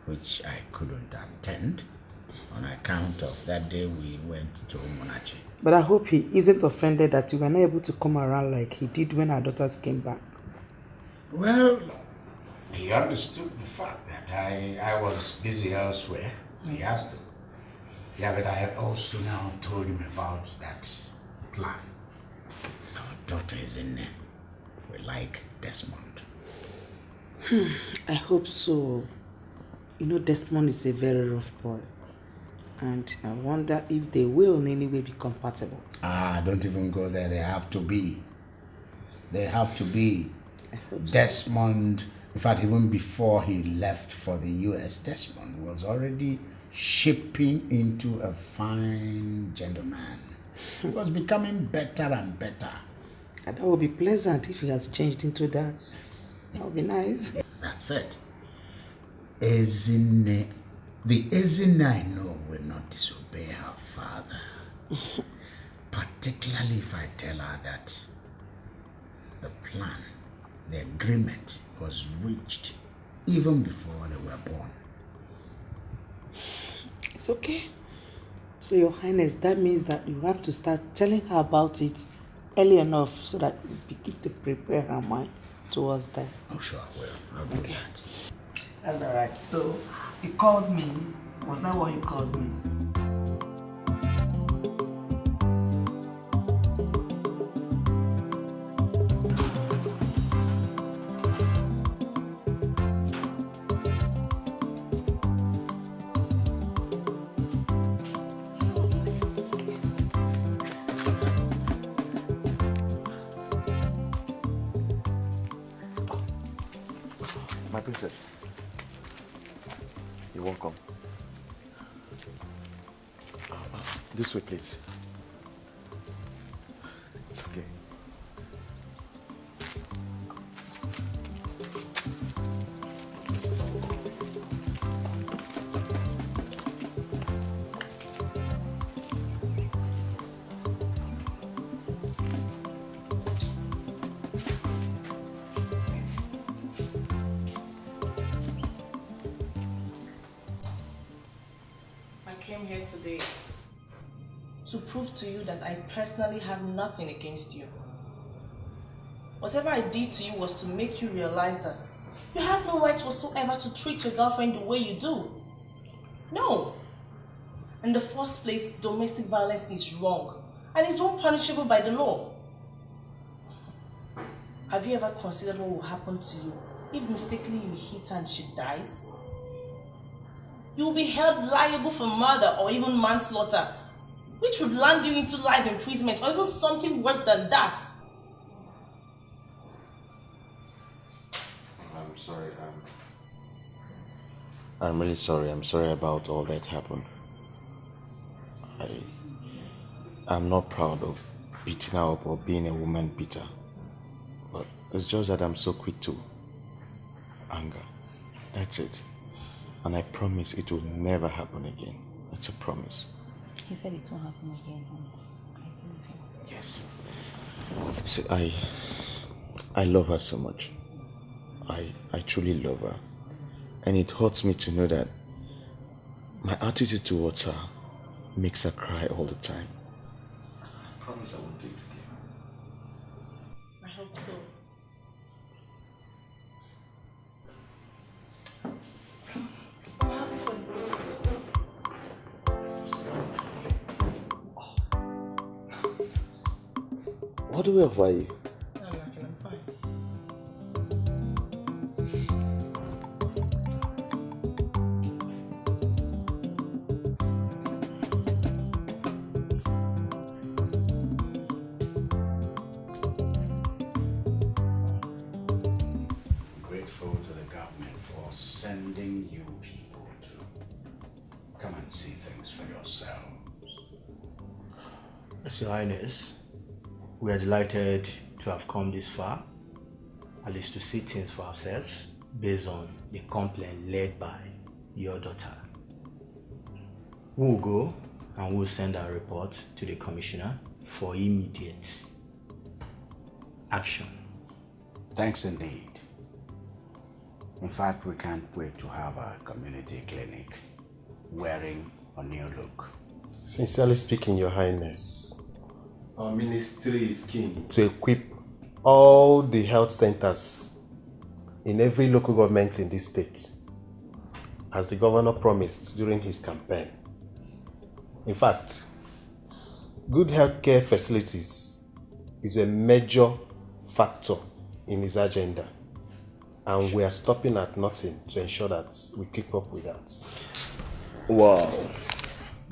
which I couldn't attend on account of that day we went to Monachi. But I hope he isn't offended that you were not able to come around like he did when our daughters came back. Well, he understood the fact that I was busy elsewhere. He has to. Yeah, but I have also now told him about that plan. Our daughter is in there. We like Desmond. I hope so. You know, Desmond is a very rough boy. And I wonder if they will in any way be compatible. Don't even go there. They have to be. They have to be. I hope Desmond, in fact, even before he left for the US, Desmond was already shaping into a fine gentleman. He was becoming better and better. And that would be pleasant if he has changed into that. That would be nice. That's it. Ezinne, the Esin I know will not disobey her father. Particularly if I tell her that the plan, the agreement was reached even before they were born. It's okay. So, Your Highness, that means that you have to start telling her about it early enough so that you begin to prepare her mind towards that. Oh, sure, I will. I'll do that. That's alright. So, you called me. Was that why you called me? My princess, you're welcome. This way, please. It's okay. Here today to prove to you that I personally have nothing against you. Whatever I did to you was to make you realize that you have no right whatsoever to treat your girlfriend the way you do. No. In the first place, domestic violence is wrong and it's punishable by the law. Have you ever considered what will happen to you if mistakenly you hit her and she dies? You will be held liable for murder or even manslaughter, which would land you into life imprisonment or even something worse than that. I'm sorry. I'm really sorry. I'm sorry about all that happened. I'm not proud of beating her up or being a woman beater. But it's just that I'm so quick to anger. That's it. And I promise it will never happen again. It's a promise. He said it won't happen again. I believe him. Yes. See, I love her so much. I truly love her. And it hurts me to know that my attitude towards her makes her cry all the time. I promise I won't do it again. I hope so. What do we offer you? I'm fine. Grateful to the government for sending you people to come and see things for yourselves. Yes, Your Highness. We are delighted to have come this far, at least to see things for ourselves, based on the complaint led by your daughter. We will go and we'll send our report to the commissioner for immediate action. Thanks indeed. In fact, we can't wait to have a community clinic wearing a new look. Sincerely speaking, Your Highness, our ministry is keen to equip all the health centers in every local government in this state, as the governor promised during his campaign. In fact, good healthcare facilities is a major factor in his agenda. and we are stopping at nothing to ensure that we keep up with that. Wow,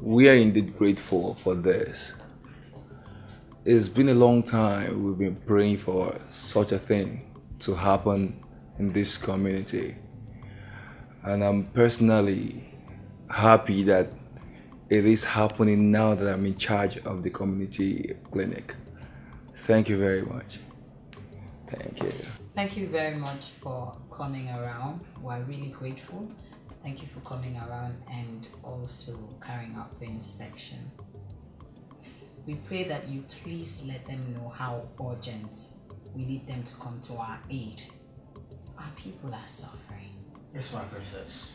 we are indeed grateful for this. It's been a long time we've been praying for such a thing to happen in this community. And I'm personally happy that it is happening now that I'm in charge of the community clinic. Thank you very much. Thank you. Thank you very much for coming around. We're really grateful. Thank you for coming around and also carrying out the inspection. We pray that you please let them know how urgent we need them to come to our aid. Our people are suffering. Yes, my princess.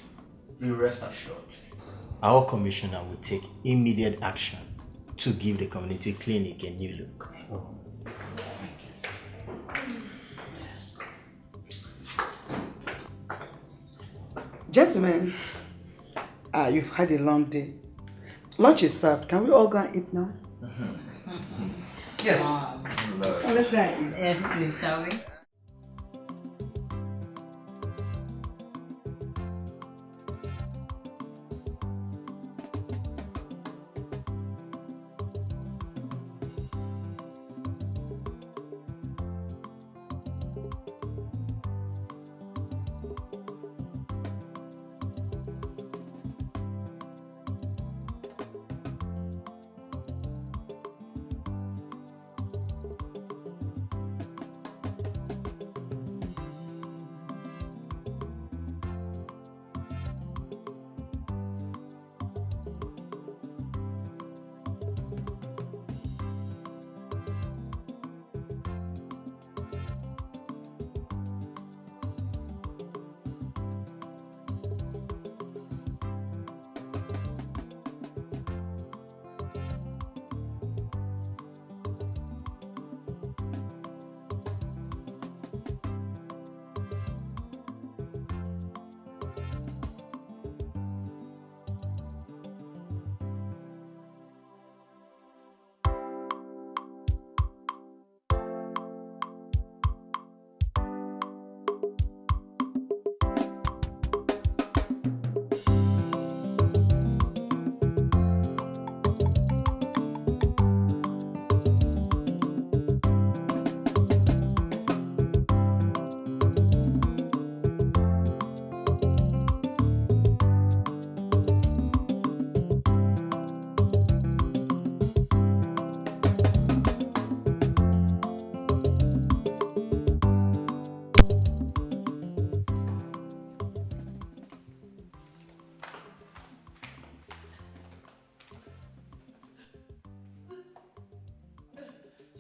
You rest assured. Our commissioner will take immediate action to give the community clinic a new look. Gentlemen, you've had a long day. Lunch is served. Can we all go and eat now? Yes. Let's go and eat. Yes, please, shall we?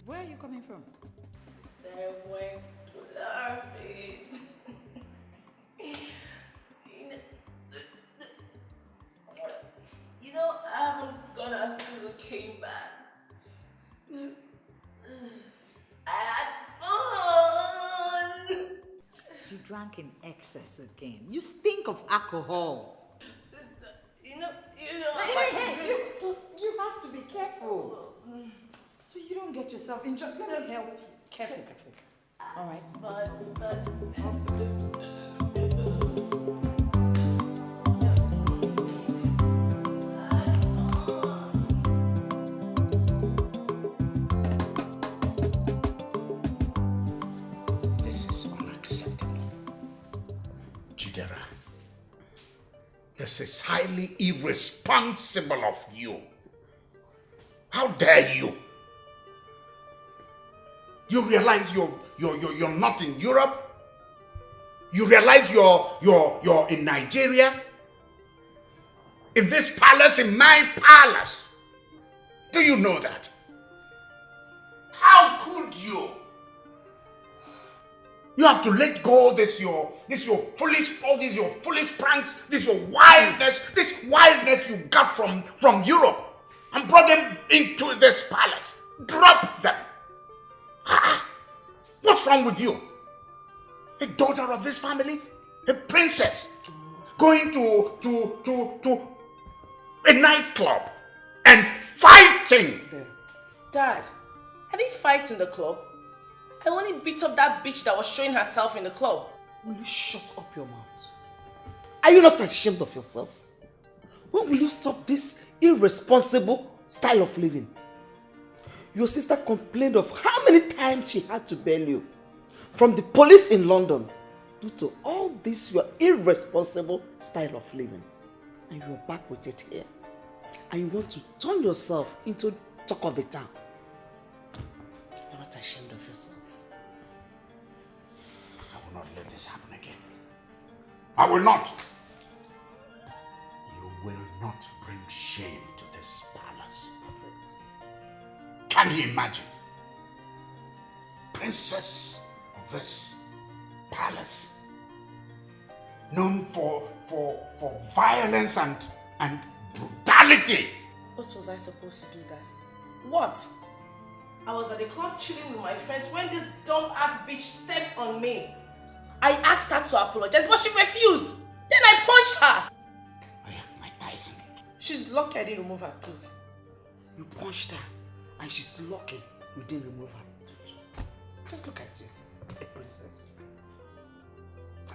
Where are you coming from? Sister went laughing. You know, I haven't gone as soon as I came back. I had fun. You drank in excess again. You stink of alcohol. You know. Hey, you have to be careful. So you don't get yourself injured. Let me help you. Careful. All right. This is unacceptable. Chidera, this is highly irresponsible of you. How dare you? You realize you're not in Europe? You realize you're in Nigeria? In this palace, in my palace. Do you know that? How could you? You have to let go this your foolish pranks, this your wildness you got from Europe and brought them into this palace. Drop them. What's wrong with you? A daughter of this family, a princess, going to a nightclub and fighting. Dad, I didn't fight in the club. I only beat up that bitch that was showing herself in the club. will you shut up your mouth? Are you not ashamed of yourself? When will you stop this irresponsible style of living? Your sister complained of how many times she had to bail you from the police in London due to all this your irresponsible style of living. And you are back with it here. And you want to turn yourself into talk of the town. You're not ashamed of yourself. I will not let this happen again. I will not. You will not bring shame to this palace. Can you imagine? Princess of this palace, known for violence and brutality. What was I supposed to do, Dad? What? I was at the club chilling with my friends when this dumb-ass bitch stepped on me. I asked her to apologize, but she refused. Then I punched her. Oh yeah, Mike Tyson. She's lucky I didn't remove her tooth. You punched her, and she's lucky you didn't remove her tooth. Just look at you, a princess.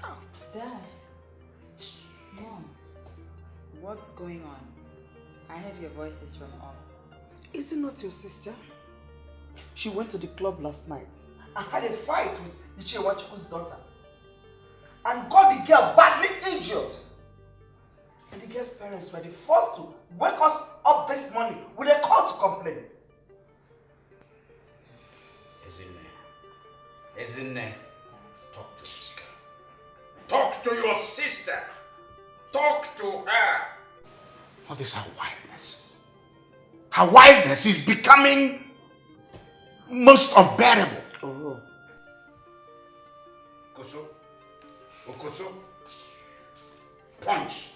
Oh. Dad. Mom. What's going on? I heard your voices from all. Is it not your sister? She went to the club last night and had a fight with Ichewachukwu's daughter and got the girl badly injured. And the girl's parents were the first to wake us up this morning with a call to complain. Ezinne, talk to this girl. Talk to your sister. Talk to her. What is her wildness? Her wildness is becoming most unbearable. Oh. Okoso. Punch.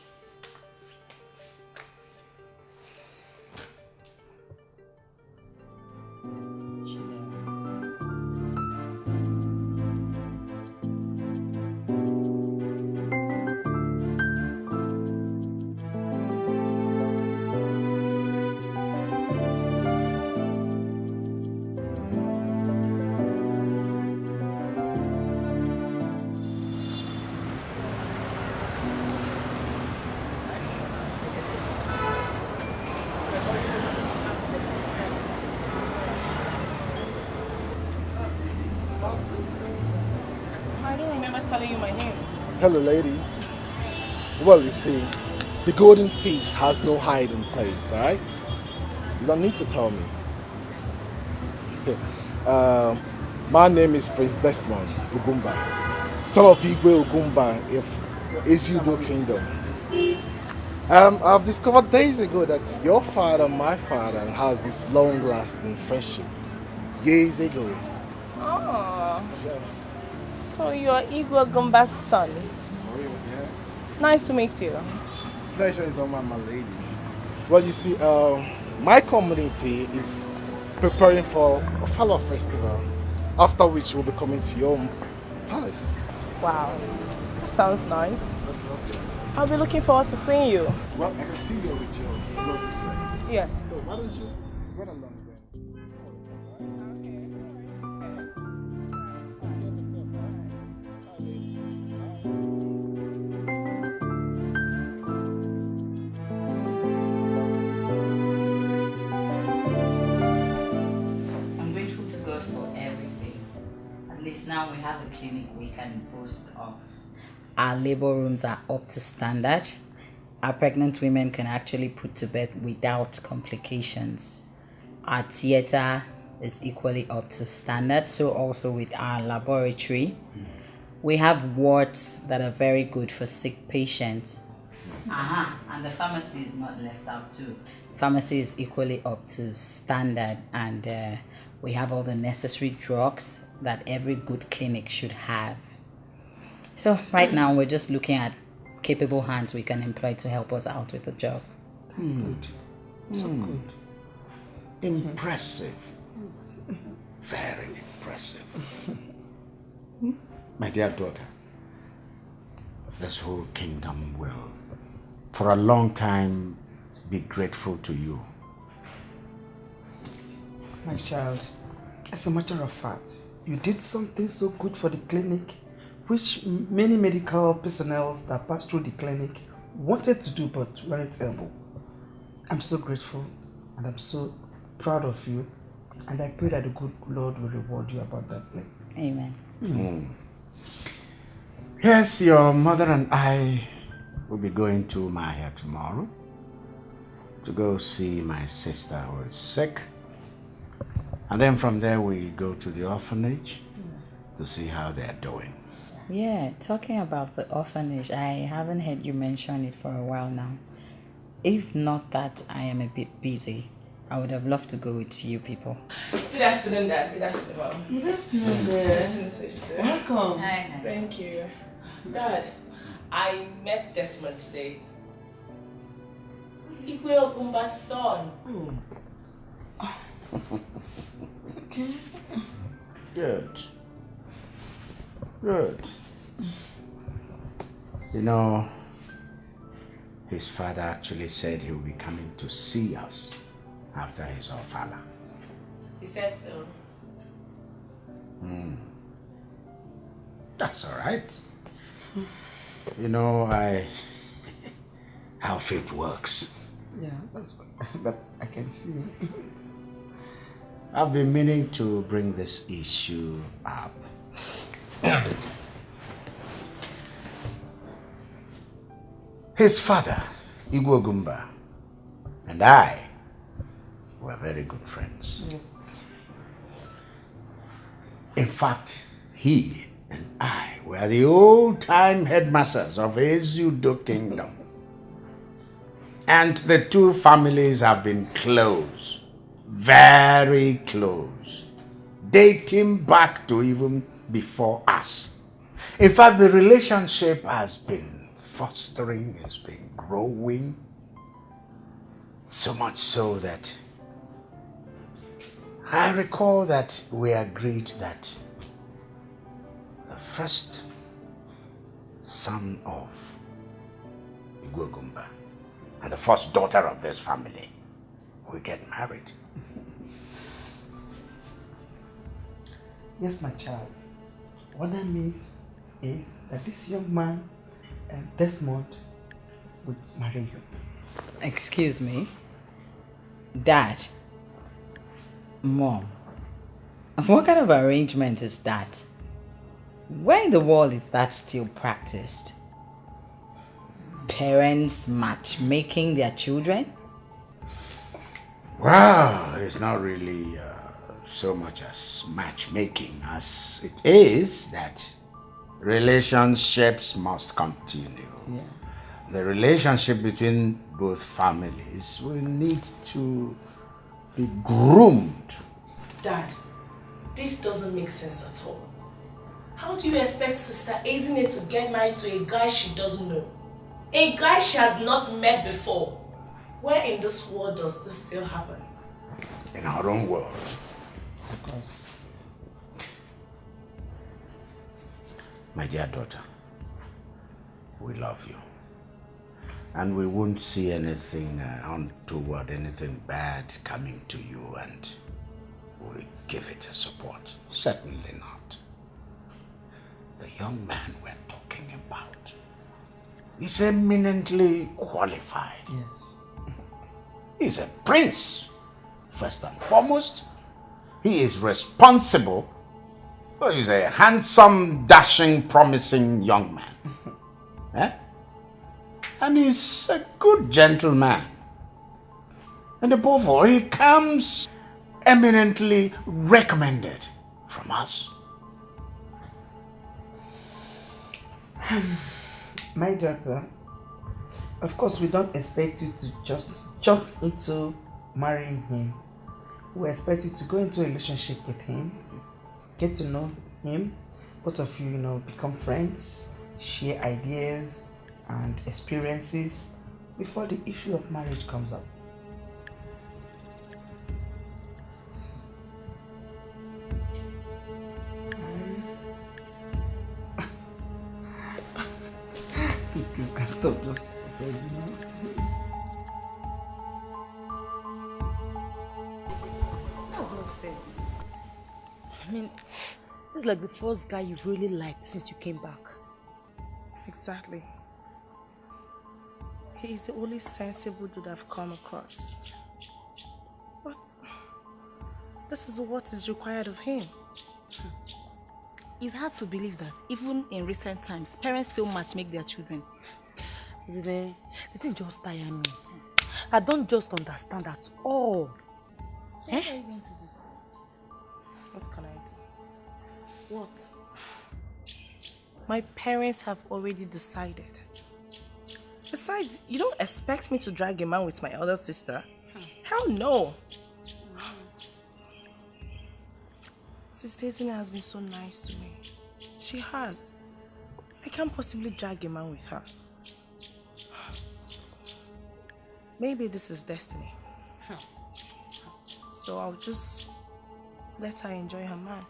Hello, ladies. Well, you see, the golden fish has no hiding place, alright? You don't need to tell me. My name is Prince Desmond Ugumba, son of Igbo Ugumba of Ezido Kingdom. I've discovered days ago that your father and my father has this long-lasting friendship. Years ago. Oh. So you're Igbo Gumba's son. Oh, yeah. Nice to meet you. Pleasure is on my lady. Well, you see, my community is preparing for a Fallow festival, after which we'll be coming to your palace. Wow, that sounds nice. That's lovely. I'll be looking forward to seeing you. Well, I can see you with your lovely friends. Yes. So why don't you run along then? Now we have a clinic we can boast of. Our labor rooms are up to standard. Our pregnant women can actually put to bed without complications. Our theater is equally up to standard, so also with our laboratory. We have wards that are very good for sick patients. And the pharmacy is not left out too. Pharmacy is equally up to standard, and we have all the necessary drugs that every good clinic should have. So right now we're just looking at capable hands we can employ to help us out with the job. That's good. So good. Impressive. Yes. Very impressive. My dear daughter, this whole kingdom will, for a long time, be grateful to you. My child, as a matter of fact, you did something so good for the clinic which many medical personnel that passed through the clinic wanted to do but weren't able. I'm so grateful and I'm so proud of you, and I pray that the good Lord will reward you about that. Amen. Yes, your mother and I will be going to Mahia tomorrow to go see my sister who is sick. And then from there we go to the orphanage to see how they're doing. Yeah, talking about the orphanage, I haven't heard you mention it for a while now. If not that I am a bit busy, I would have loved to go with you people. Good afternoon, Dad. Good afternoon, Mom. Good afternoon, Good Dad. afternoon, sister. Welcome. Hi. Thank you. Dad, I met Desmond today. Igwe Ogumba's son. Okay. Good. Good. You know, his father actually said he will be coming to see us after his ofala. He said so. That's all right. You know, how fate works. Yeah, that's that I can see. I've been meaning to bring this issue up. His father, Igbo Ogumba, and I were very good friends. Yes. In fact, he and I were the old-time headmasters of Ezudo Kingdom. And the two families have been close, very close, dating back to even before us. In fact, the relationship has been fostering, has been growing, so much so that I recall that we agreed that the first son of Igwe Ogumba and the first daughter of this family will get married. Yes, my child. What that means is that this young man, Desmond, would marry you. Excuse me? Dad? Mom? What kind of arrangement is that? Where in the world is that still practiced? Parents matchmaking their children? Well, it's not really so much as matchmaking as it is that relationships must continue. Yeah. The relationship between both families will need to be groomed. Dad, this doesn't make sense at all. How do you expect Sister Ezinne to get married to a guy she doesn't know? A guy she has not met before? Where in this world does this still happen? In our own world. Of course. My dear daughter, we love you. And we won't see anything untoward, anything bad coming to you, and we give it a support. Certainly not. The young man we're talking about is eminently qualified. Yes. He's a prince, first and foremost. He is responsible. Well, he's a handsome, dashing, promising young man. And he's a good gentleman. And above all, he comes eminently recommended from us. My daughter, of course we don't expect you to just jump into marrying him. We expect you to go into a relationship with him, get to know him, both of you, become friends, share ideas and experiences before the issue of marriage comes up. These kids can stop those crazy noise. That's not fair. I mean, This is like the first guy you've really liked since you came back. Exactly. He is the only sensible dude I've come across. But this is what is required of him. It's hard to believe that even in recent times, parents still matchmake their children. Ezinne, this thing just tire me. I don't just understand at all. So what are you going to do? What can I do? What? My parents have already decided. Besides, you don't expect me to drag a man with my elder sister? Hell no! Sister Ezinne has been so nice to me. She has. I can't possibly drag a man with her. Maybe this is destiny. So I'll just let her enjoy her man.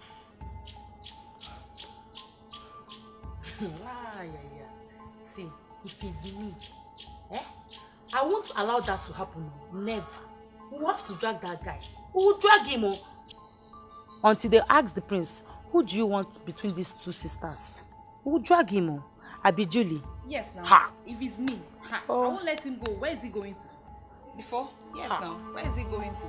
See, if it's me, I won't allow that to happen. Never. We have to drag that guy. We will drag him until they ask the prince, who do you want between these two sisters? We will drag him. Abi Julie. Yes, now. Ha. If it's me, I won't let him go. Where is he going to? Before? Yes, now. Where is he going to?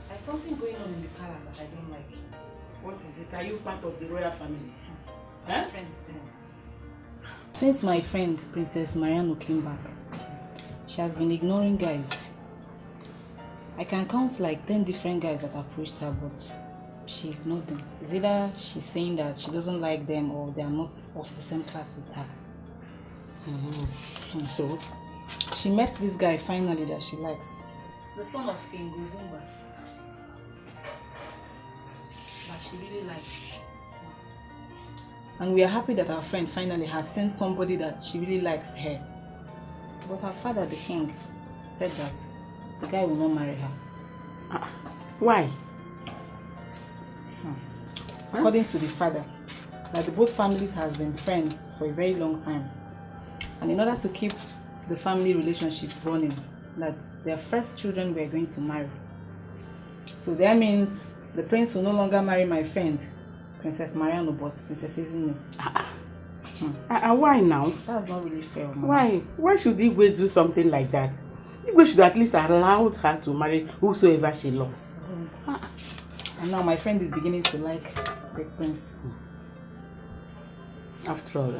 There's something going on in the palace that I don't like. What is it? Are you part of the royal family? Friends. Since my friend Princess Mariano came back, she has been ignoring guys. I can count like 10 different guys that approached her, but she ignored them. It's either she's saying that she doesn't like them or they are not of the same class with her. So she met this guy finally that she likes. The son of King Guzumba. That she really likes. And we are happy that our friend finally has seen somebody that she really likes her. But her father, the king, said that the guy will not marry her. Why? According to the father, that the both families has been friends for a very long time. And in order to keep the family relationship running, that their first children were going to marry. So that means the prince will no longer marry my friend, Princess Mariano, but Princess Ezinne. Why now? That's not really fair, Mama. Why? Why should Igwe do something like that? Igwe should at least allow her to marry whosoever she loves. And now my friend is beginning to like the prince. After all,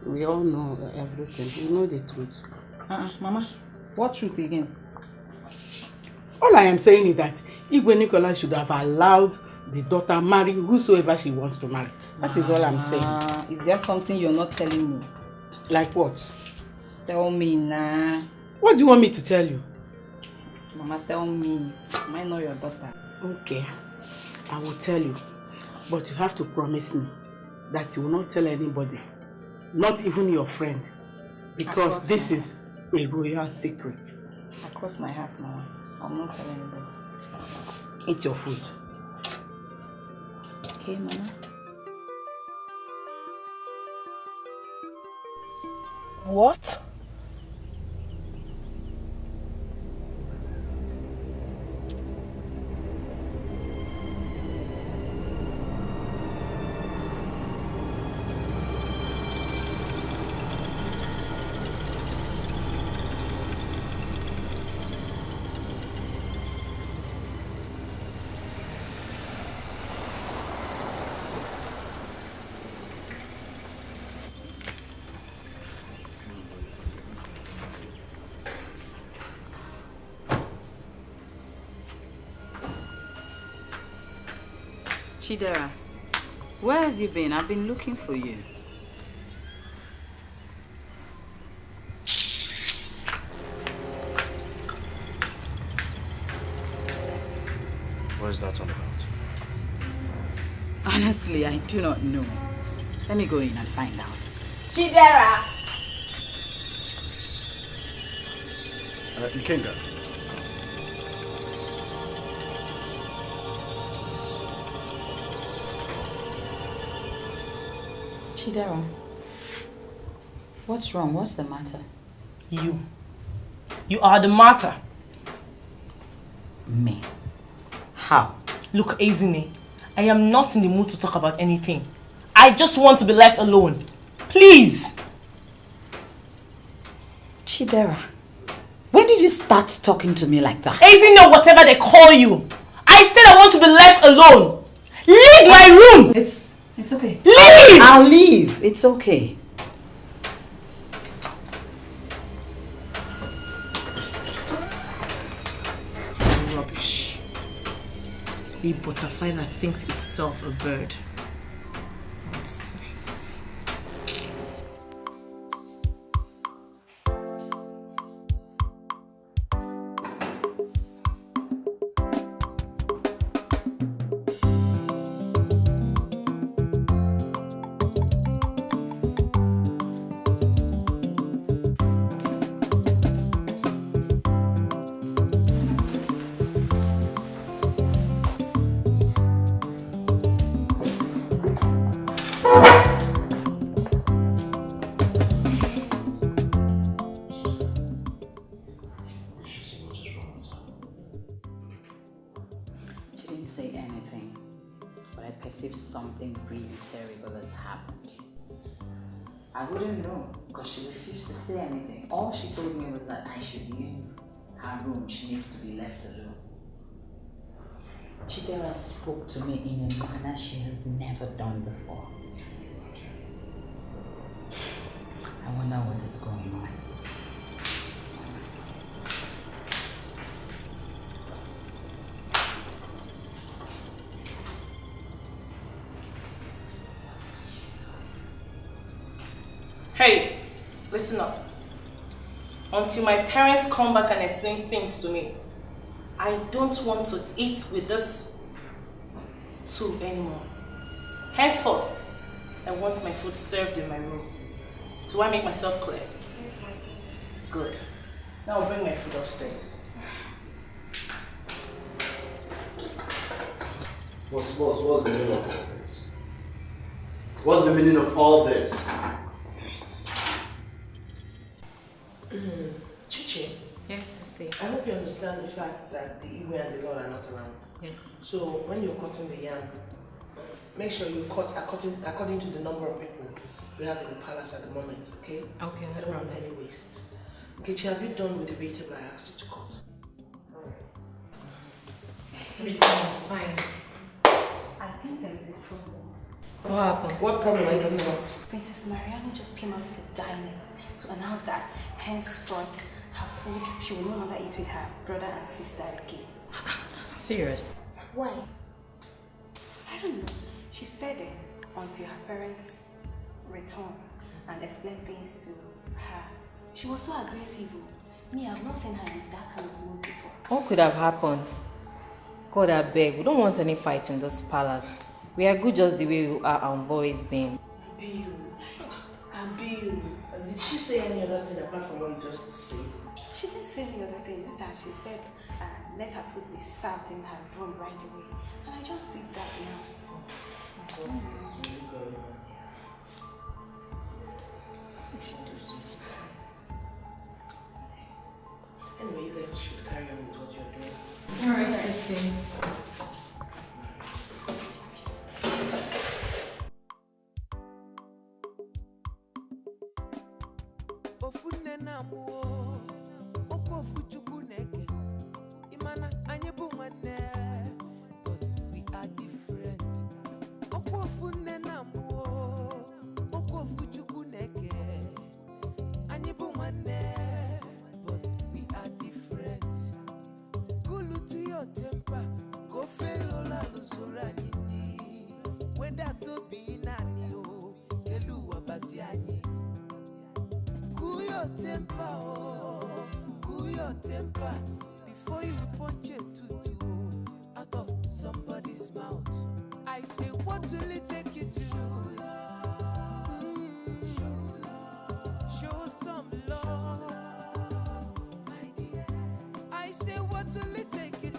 we all know everything. We know the truth. Mama, what truth again? All I am saying is that Igwe Nicola should have allowed the daughter marry whosoever she wants to marry. That is all I'm saying. Is there something you're not telling me? Like what? Tell me now. What do you want me to tell you? Mama, tell me. Am I not your daughter? Okay, I will tell you. But you have to promise me that you will not tell anybody. Not even your friend. Because this is a royal secret. I cross my heart, Mama. I'll not tell anybody. Eat your food. Okay, Mama. What? Chidera, where have you been? I've been looking for you. What is that all about? Honestly, I do not know. Let me go in and find out. Chidera! Ikenga. Chidera, what's wrong? What's the matter? You are the matter. Me? How? Look, Ezinne, I am not in the mood to talk about anything. I just want to be left alone. Please! Chidera, when did you start talking to me like that? Ezinne, whatever they call you. I said I want to be left alone. Leave my room! It's okay. Leave! I'll leave. It's okay. Rubbish. A butterfly that thinks itself a bird. Nonsense. She didn't say anything, but I perceived something really terrible has happened. I wouldn't know because she refused to say anything. All she told me was that I should leave her room. She needs to be left alone. Chidera spoke to me in a manner she has never done before. I wonder what is going on. Hey, listen up. Until my parents come back and explain things to me, I don't want to eat with this two anymore. Henceforth, I want my food served in my room. Do I make myself clear? Yes, my princess. Good. Now I'll bring my food upstairs. What's the meaning of all this? What's the meaning of all this? Chichi. Yes, Sissy. I hope you understand the fact that the Igbo and the Lord are not around. Yes. So when you're cutting the yam, make sure you cut according to the number of people we have in the palace at the moment, okay? Okay, I don't want any waste. Okay, have you done with the vegetable I asked you to cut? Everything is fine. I think there is a problem. What happened? What problem? I don't know. Princess Mariano just came out to the dining to announce that henceforth her food she will no longer eat with her brother and sister again. Serious? Why? I don't know. She said it until her parents return and explain things to her. She was so aggressive. Me, I've not seen her in that kind of mood before. What could have happened? God, I beg. We don't want any fight in this palace. We are good just the way we are always been. Abiu. Did she say any other thing apart from what you just said? She didn't say any other thing, just that she said let her food be served in her room right away. And I just did that now. That's really good. Anyway, you guys should carry on with what you're doing. Alright, Sissy. Imana anyebu mane, but we are different. Okofune namuo, okofuchuku neke. Anyebu mane, but we are different. Kulu to your temper, go fellow la luzura nini. whether to be nani o, keluwa basiani. Cool your temper, oh, cool your temper, before you punch a tutu out of somebody's mouth. I say, what will it take you to show some love, my dear? I say, what will it take you to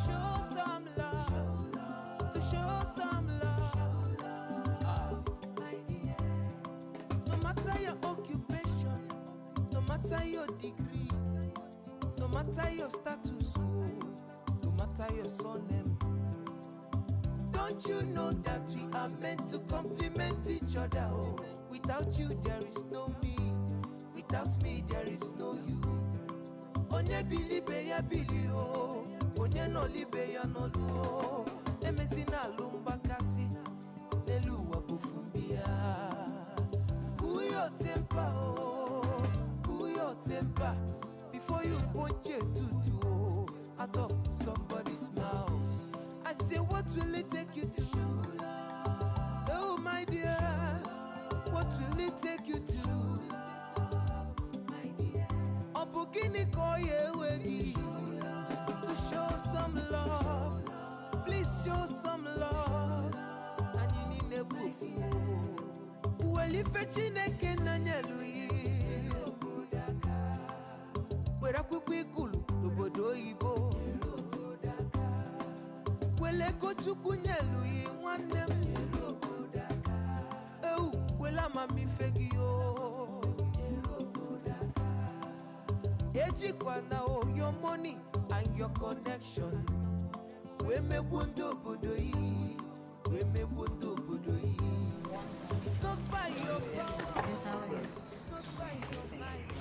show some love, to show some love, my dear? No matter your occupation, no matter your degree, no matter your status, no matter your surname, don't you know that we are meant to complement each other? Oh, without you there is no me, without me there is no you. Onye bilibe ya bili o, onye no libe ya no lu. Emezi na lumba kasi, nelu wabufumbia. Cool your temper, oh, cool your temper, before you punch a tutu out of somebody's mouth. I say, what will it take you to? Oh, my dear, what will it take you to? My dear, Obugini koye wegi, to show some love. Please show some love. And you need a proof. Well, if a chineke nanyelui, where a kukulu, Obodo Igbo. Wele ko chukunyelu yi nwanne m. Oh, wela mami fegi yo. Ejikwa na o your money and your connection. We me bundo obodo yi. We me bundo obodo yi. It's not by your power. It's not by your might.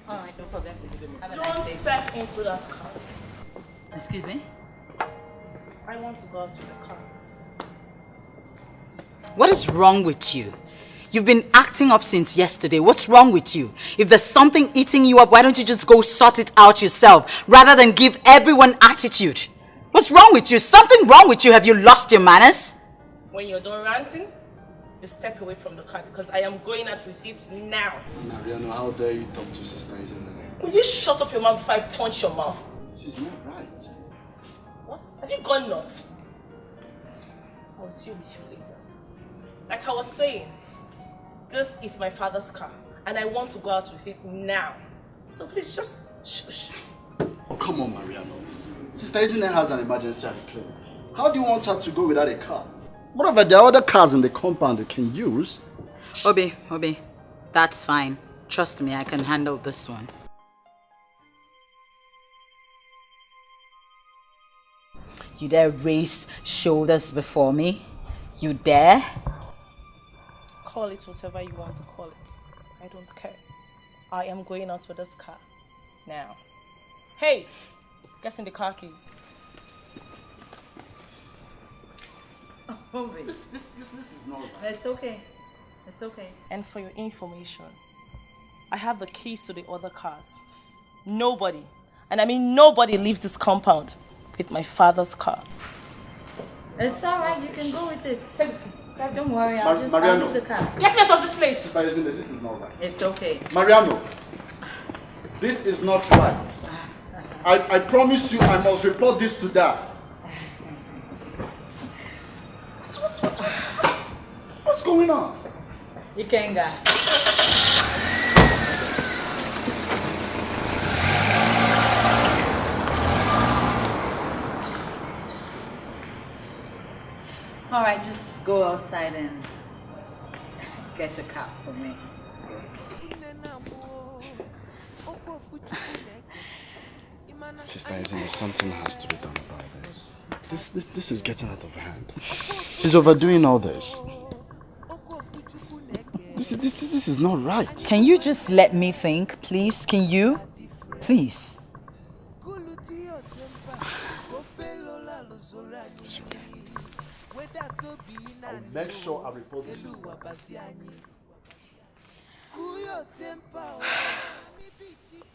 All right, no problem. Have a Don't nice day. step into that car. Excuse me? I want to go out with the car. What is wrong with you? You've been acting up since yesterday. What's wrong with you? If there's something eating you up, why don't you just go sort it out yourself rather than give everyone attitude? What's wrong with you? Something wrong with you? Have you lost your manners? When you're done ranting, you step away from the car because I am going out with it now. Mariano, how dare you talk to Sister Ezinne? Will you shut up your mouth before I punch your mouth? This is not right. What? Have you gone nuts? I'll deal with you later. Like I was saying, this is my father's car and I want to go out with it now. So please just shush. Oh, come on, Mariano. Sister Ezinne has an emergency at the clinic. How do you want her to go without a car? Whatever, there are other cars in the compound you can use. Obi, that's fine. Trust me, I can handle this one. You dare raise shoulders before me? You dare? Call it whatever you want to call it. I don't care. I am going out with this car now. Hey, get me the car keys. This is not right. It's okay. It's okay. And for your information, I have the keys to the other cars. Nobody, and I mean nobody, leaves this compound with my father's car. It's alright, you can go with it. Take this. Don't worry, I'll leave the car. Get me out of this place! Sister Ezinne, this is not right. It's okay. Mariano, this is not right. I promise you I must report this to Dad. What's going on? Ikenga. All right, just go outside and get a cup for me. Sister Ezinne, something has to be done about this. This is getting out of hand. She's overdoing all this. This is not right. Can you just let me think, please? Can you? Please. It's okay. I'll make sure I report this.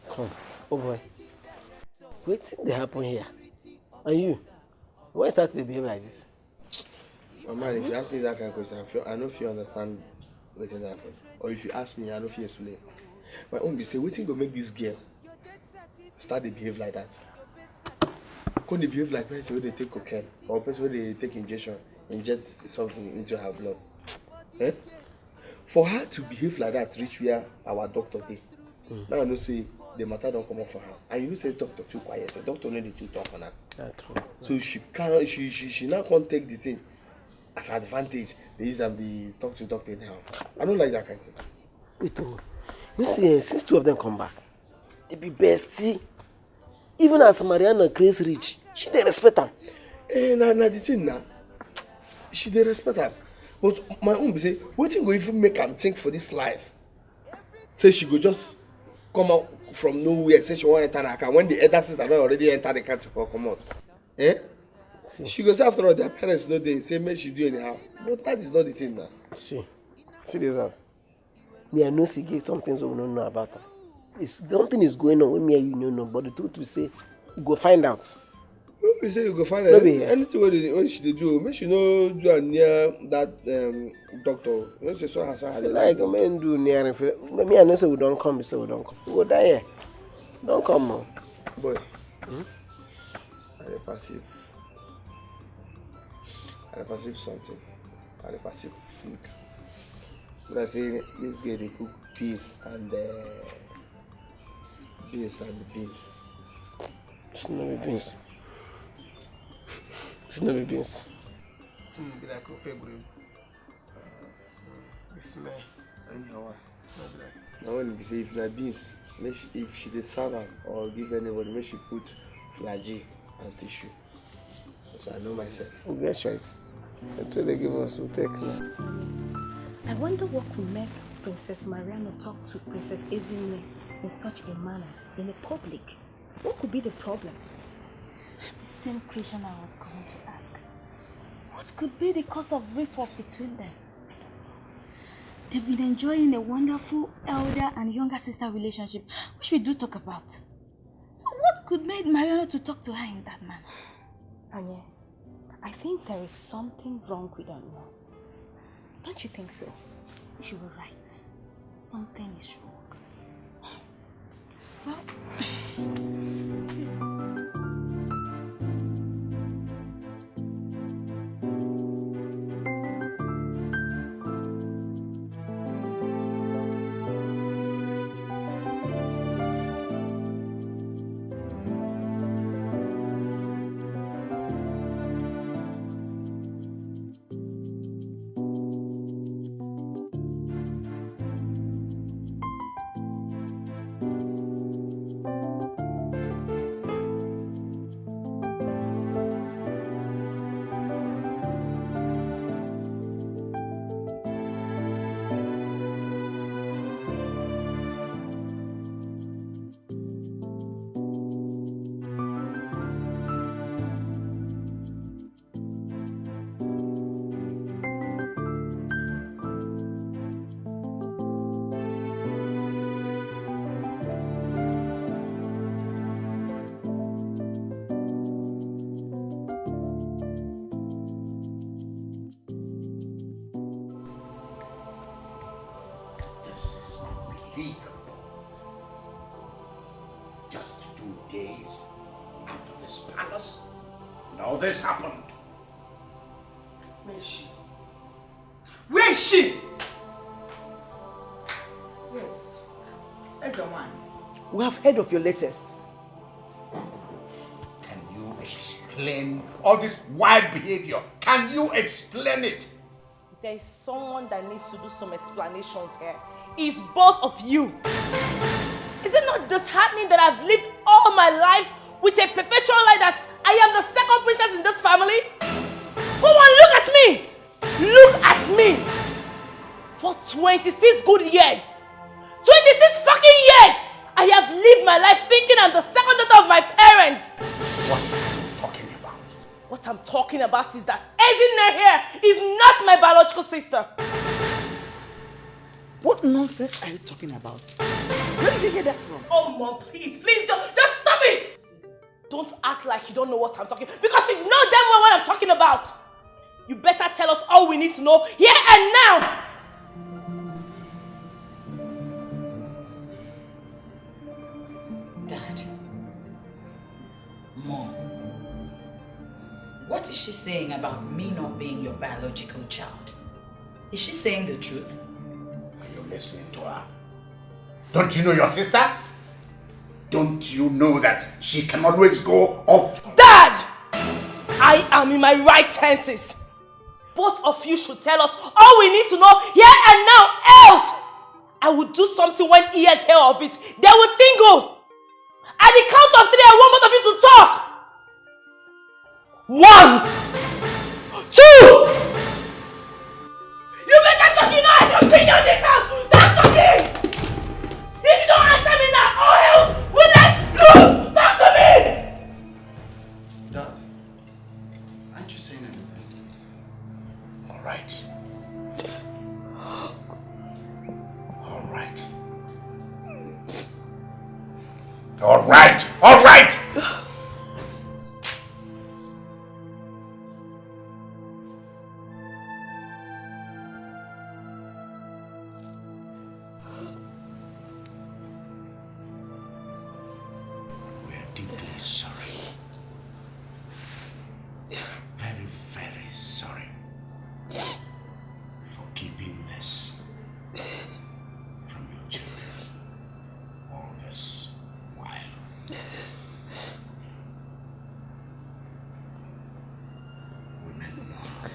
Come, oh boy. What did happen here? And you? Why start to behave like this? Mama, if you ask me that kind of question, I don't feel understand what happened. Or if you ask me, I don't feel explain. My own be say, what thing go make this girl start to behave like that? Can they behave like person where they take cocaine or person where they take inject something into her blood? Eh? For her to behave like that, reach where our doctor did. Now I know say the matter don't come up for her. And you know say doctor too quiet. The doctor know the two talk on her. So she can't she now can't take the thing as an advantage. They use and be talk to doctor anyhow. I don't like that kind of thing. Wait, you see, since two of them come back, they be bestie. Even as Mariana Grace rich, she dey respect her. Na the thing now. She dey respect her. But my own be say, what thing go even make her think for this life? Say she go just come out from nowhere, say she want enter the car when the elder sister don't already enter the car to come out. Eh? See. She goes after all their parents know they say make she do anyhow. But that is not the thing now. See this out. Me, I know she get some things we don't know about her. Something is going on with me and you know, but the truth we say, you go find out. You say you go find out. Anything what she do, make she no do near that doctor. You know, say so like men do near me, I know say we don't come, we say we don't come. We go die here. Don't come on. Boy. I perceive something. I perceive food. But I say this girl they cook peas and beans. It's not beans. It's not beans. It's like a favorite. The smell and how. Now when we say if na beans, if she dey serve am or give anybody, make she put flagy and tissue. Because I know myself. We get choice. Until they give us, we'll take now. I wonder what could make Princess Mariano talk to Princess Ezinne in such a manner in the public. What could be the problem? The same question I was going to ask. What could be the cause of rip-off between them? They've been enjoying a wonderful elder and younger sister relationship, which we do talk about. So what could make Mariano to talk to her in that manner? Anya, I think there is something wrong with them now. Don't you think so? You were right. Something is wrong. Well, This happened. Where is she? Where is she? Yes. That's the one. We have heard of your latest. Can you explain all this wild behavior? Can you explain it? There is someone that needs to do some explanations here. It's both of you. Is it not disheartening that I've lived all my life with a perpetual lie that I am the second princess in this family? Go on, look at me! Look at me! For 26 good years! 26 fucking years! I have lived my life thinking I'm the second daughter of my parents! What are you talking about? What I'm talking about is that Ezinne here is not my biological sister. What nonsense are you talking about? Where did you get that from? Oh, Mom, please don't. Just stop it! Don't act like you don't know what I'm talking about. Because you know damn well what I'm talking about. You better tell us all we need to know here and now. Dad. Mom. What is she saying about me not being your biological child? Is she saying the truth? Are you listening to her? Don't you know your sister? Don't you know that she can always go off? Dad! I am in my right senses. Both of you should tell us all we need to know here and now, else I will do something when ears hear of it. They will tingle. At the count of 3, I want both of you to talk. 1, 2. You better talk, you know I don't bring you in this house. That's talking. If you don't answer me now, all hell will let loose. Talk to me. Dad, aren't you saying anything? All right. All right. All right. All right. Deeply sorry. Very, very sorry for keeping this from your children all this while. We meant no harm.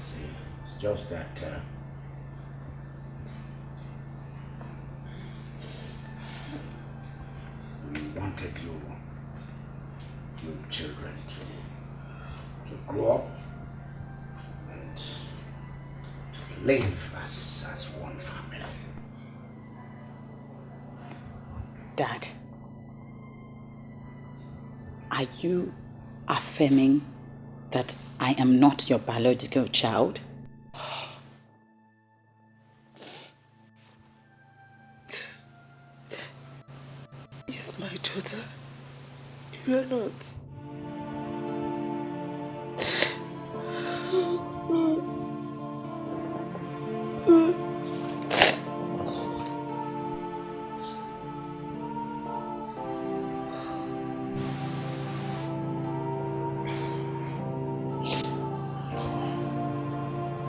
See, it's just that we wanted you children to grow up and to live as one family. Dad, are you affirming that I am not your biological child? Yes, my daughter. You are not.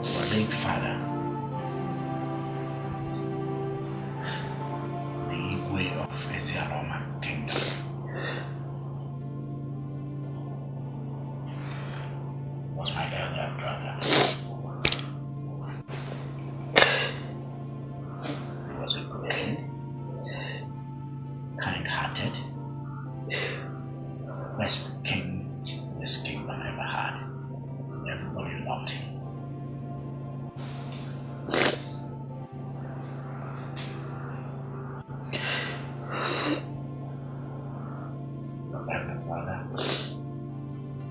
Your late father, the Igbo of Ezinne Kingdom, was my elder brother. He was a good king, kind-hearted, best king this kingdom ever had. Everybody loved him. Your elder brother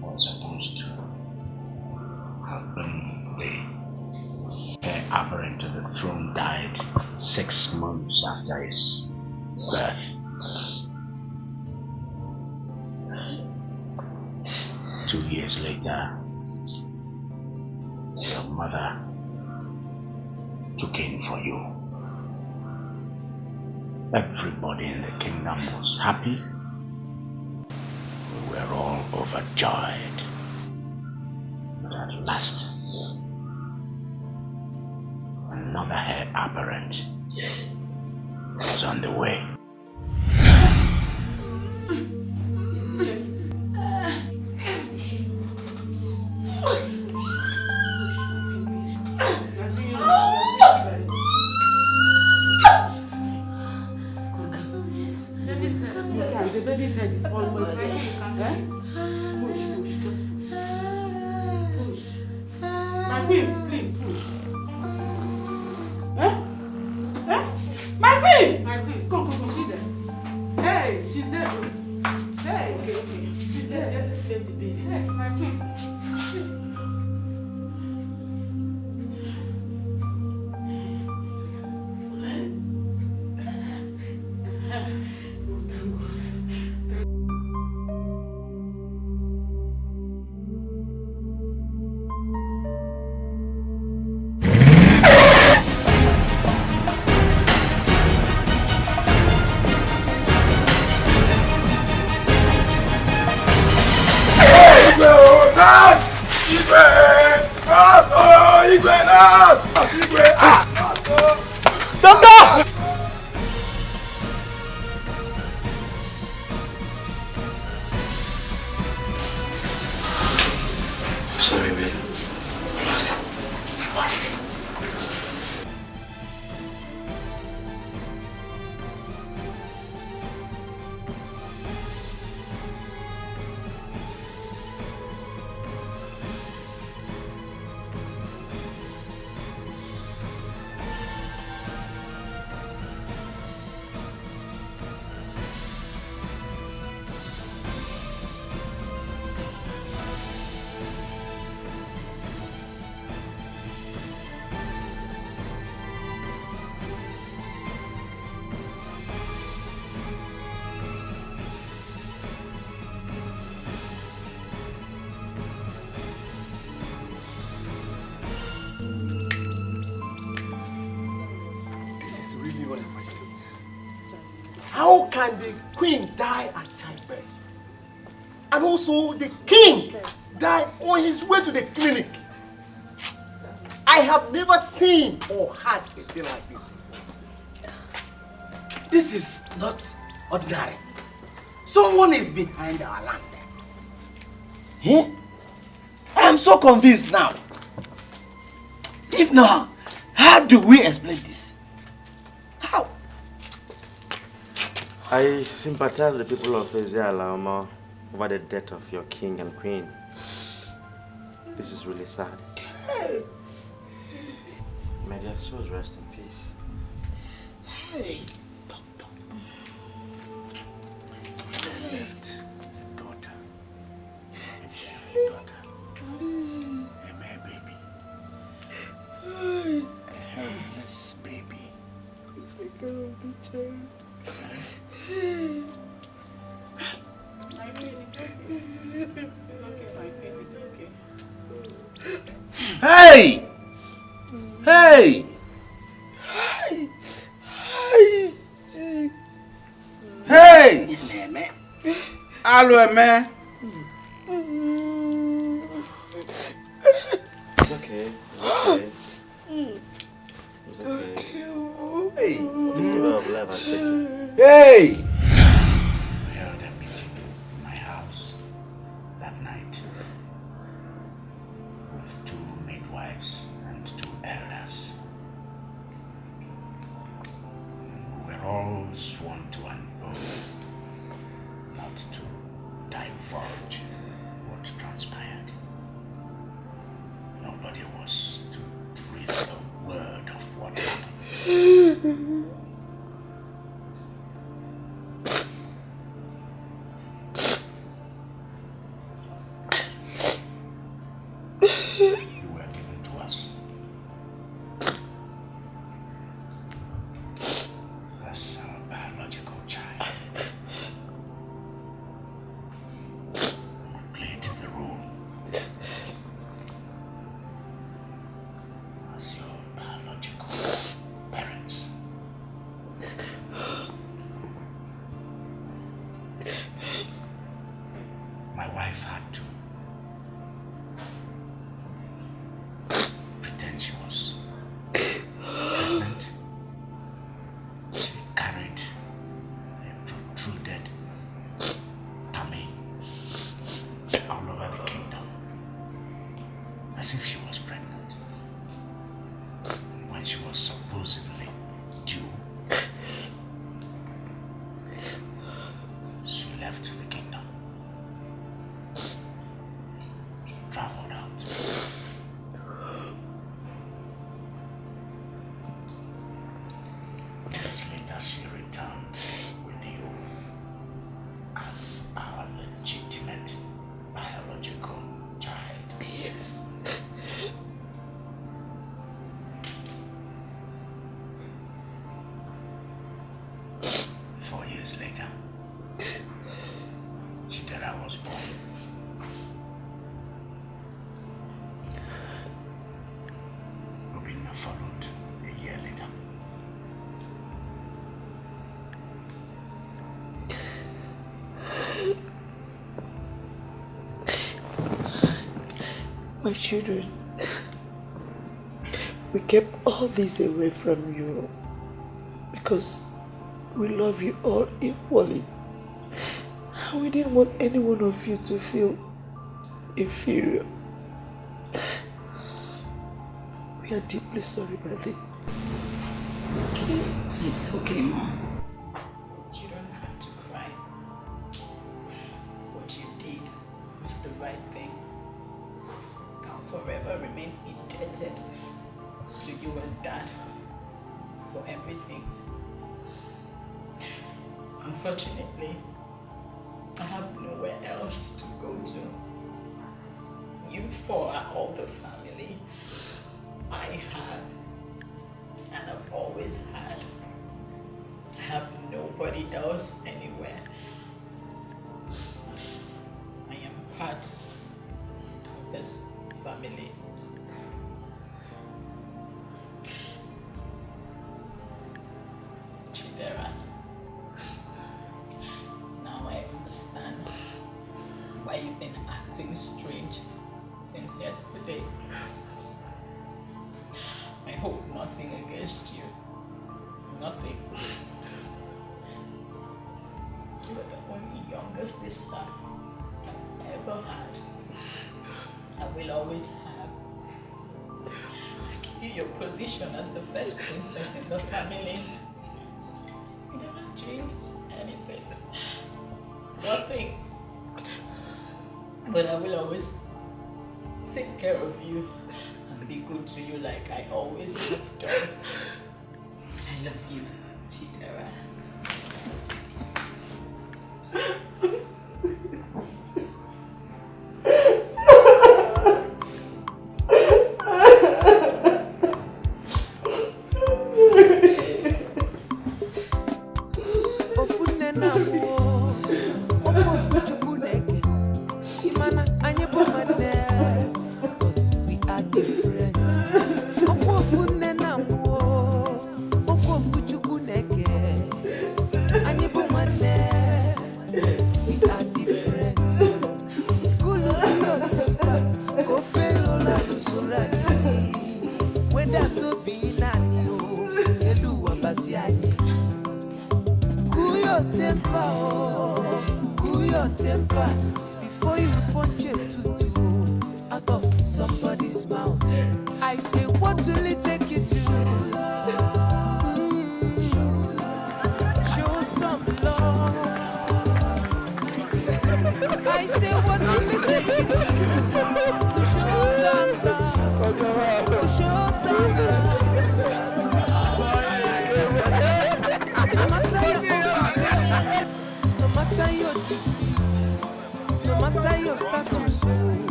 was supposed to have been the heir apparent to the throne, died 6 months after his birth. 2 years later, your mother took in for you. Everybody in the kingdom was happy. We were all overjoyed. But at last, another heir apparent was on the way. The baby's head is almost there. Push, just push. My queen, please push. My queen! Come, she's there. Hey, she's there. Hey, okay. She's there. Just save the baby. Hey, my queen. Nas! Igwe! Nas! Oh, Igwe! Nas! Igwe! Doctor! Sorry, babe. How can the queen die at childbirth? And also the king die on his way to the clinic? I have never seen or heard a thing like this before. This is not ordinary. Someone is behind our land. Eh? I am so convinced now. If not, how do we explain this? How? I sympathize with the people of Ezinne over the death of your king and queen. This is really sad. May their souls rest in peace. Hey. Left a daughter. A daughter. A mere baby. A helpless baby. Take care of the child. My pain is okay. It's okay, my pain is okay. Hey! Hey! Hey! Hello, man. It's okay. It's okay. It's okay. Hey! The giver of life has taken. Hey! We held a meeting in my house that night with 2 midwives and 2 elders. We were all sworn to an oath not to divulge what transpired. Nobody was to breathe a word of what happened. You were given to us as our biological child. We played the role as your biological parents. My wife had to pretend she was pregnant. She carried a protruded tummy all over the kingdom as if she was pregnant. When she was supposedly due, she left the kingdom. She traveled out. Months later, she returned with you as our legitimate biological child. Yes. 4 years later, Chidera was born. Obinna followed a year later. My children, we kept all this away from you because we love you all equally. And we didn't want any one of you to feel inferior. We are deeply sorry about this. Okay, it's okay, Mom. You don't have to cry. What you did was the right thing. I'll forever remain indebted to you and Dad for everything. Unfortunately, I have nowhere else to go to. You four are all the family I have and I've always had. I have nobody else anywhere. I am part of this family. Chidera, now I understand why you've been acting strange since yesterday. I hope nothing against you. Nothing. You are the only younger sister I ever had. I will always have. I give you your position as the first princess in the family. You did not change anything. Nothing. But I will always take care of you and be good to you like I always have done. I love you, Chidera.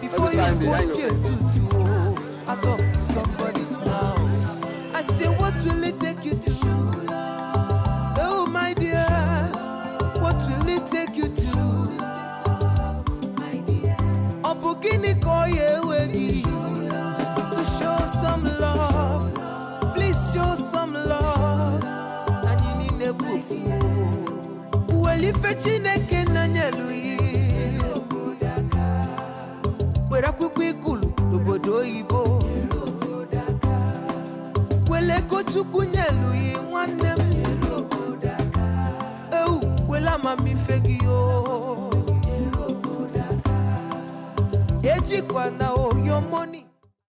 Before you put your tutu out of somebody's mouth, I say, what will it take you to? Oh my dear, what will it take you to? Opugini koye wegi to show some love. Please show some love. And you need a boof. Well, if a chineke nanyalui. Wera kukwikulu obodo Igbo wele kochukwu nyelu yi nwanne m wela mami fegi yo ejikwa na oyo money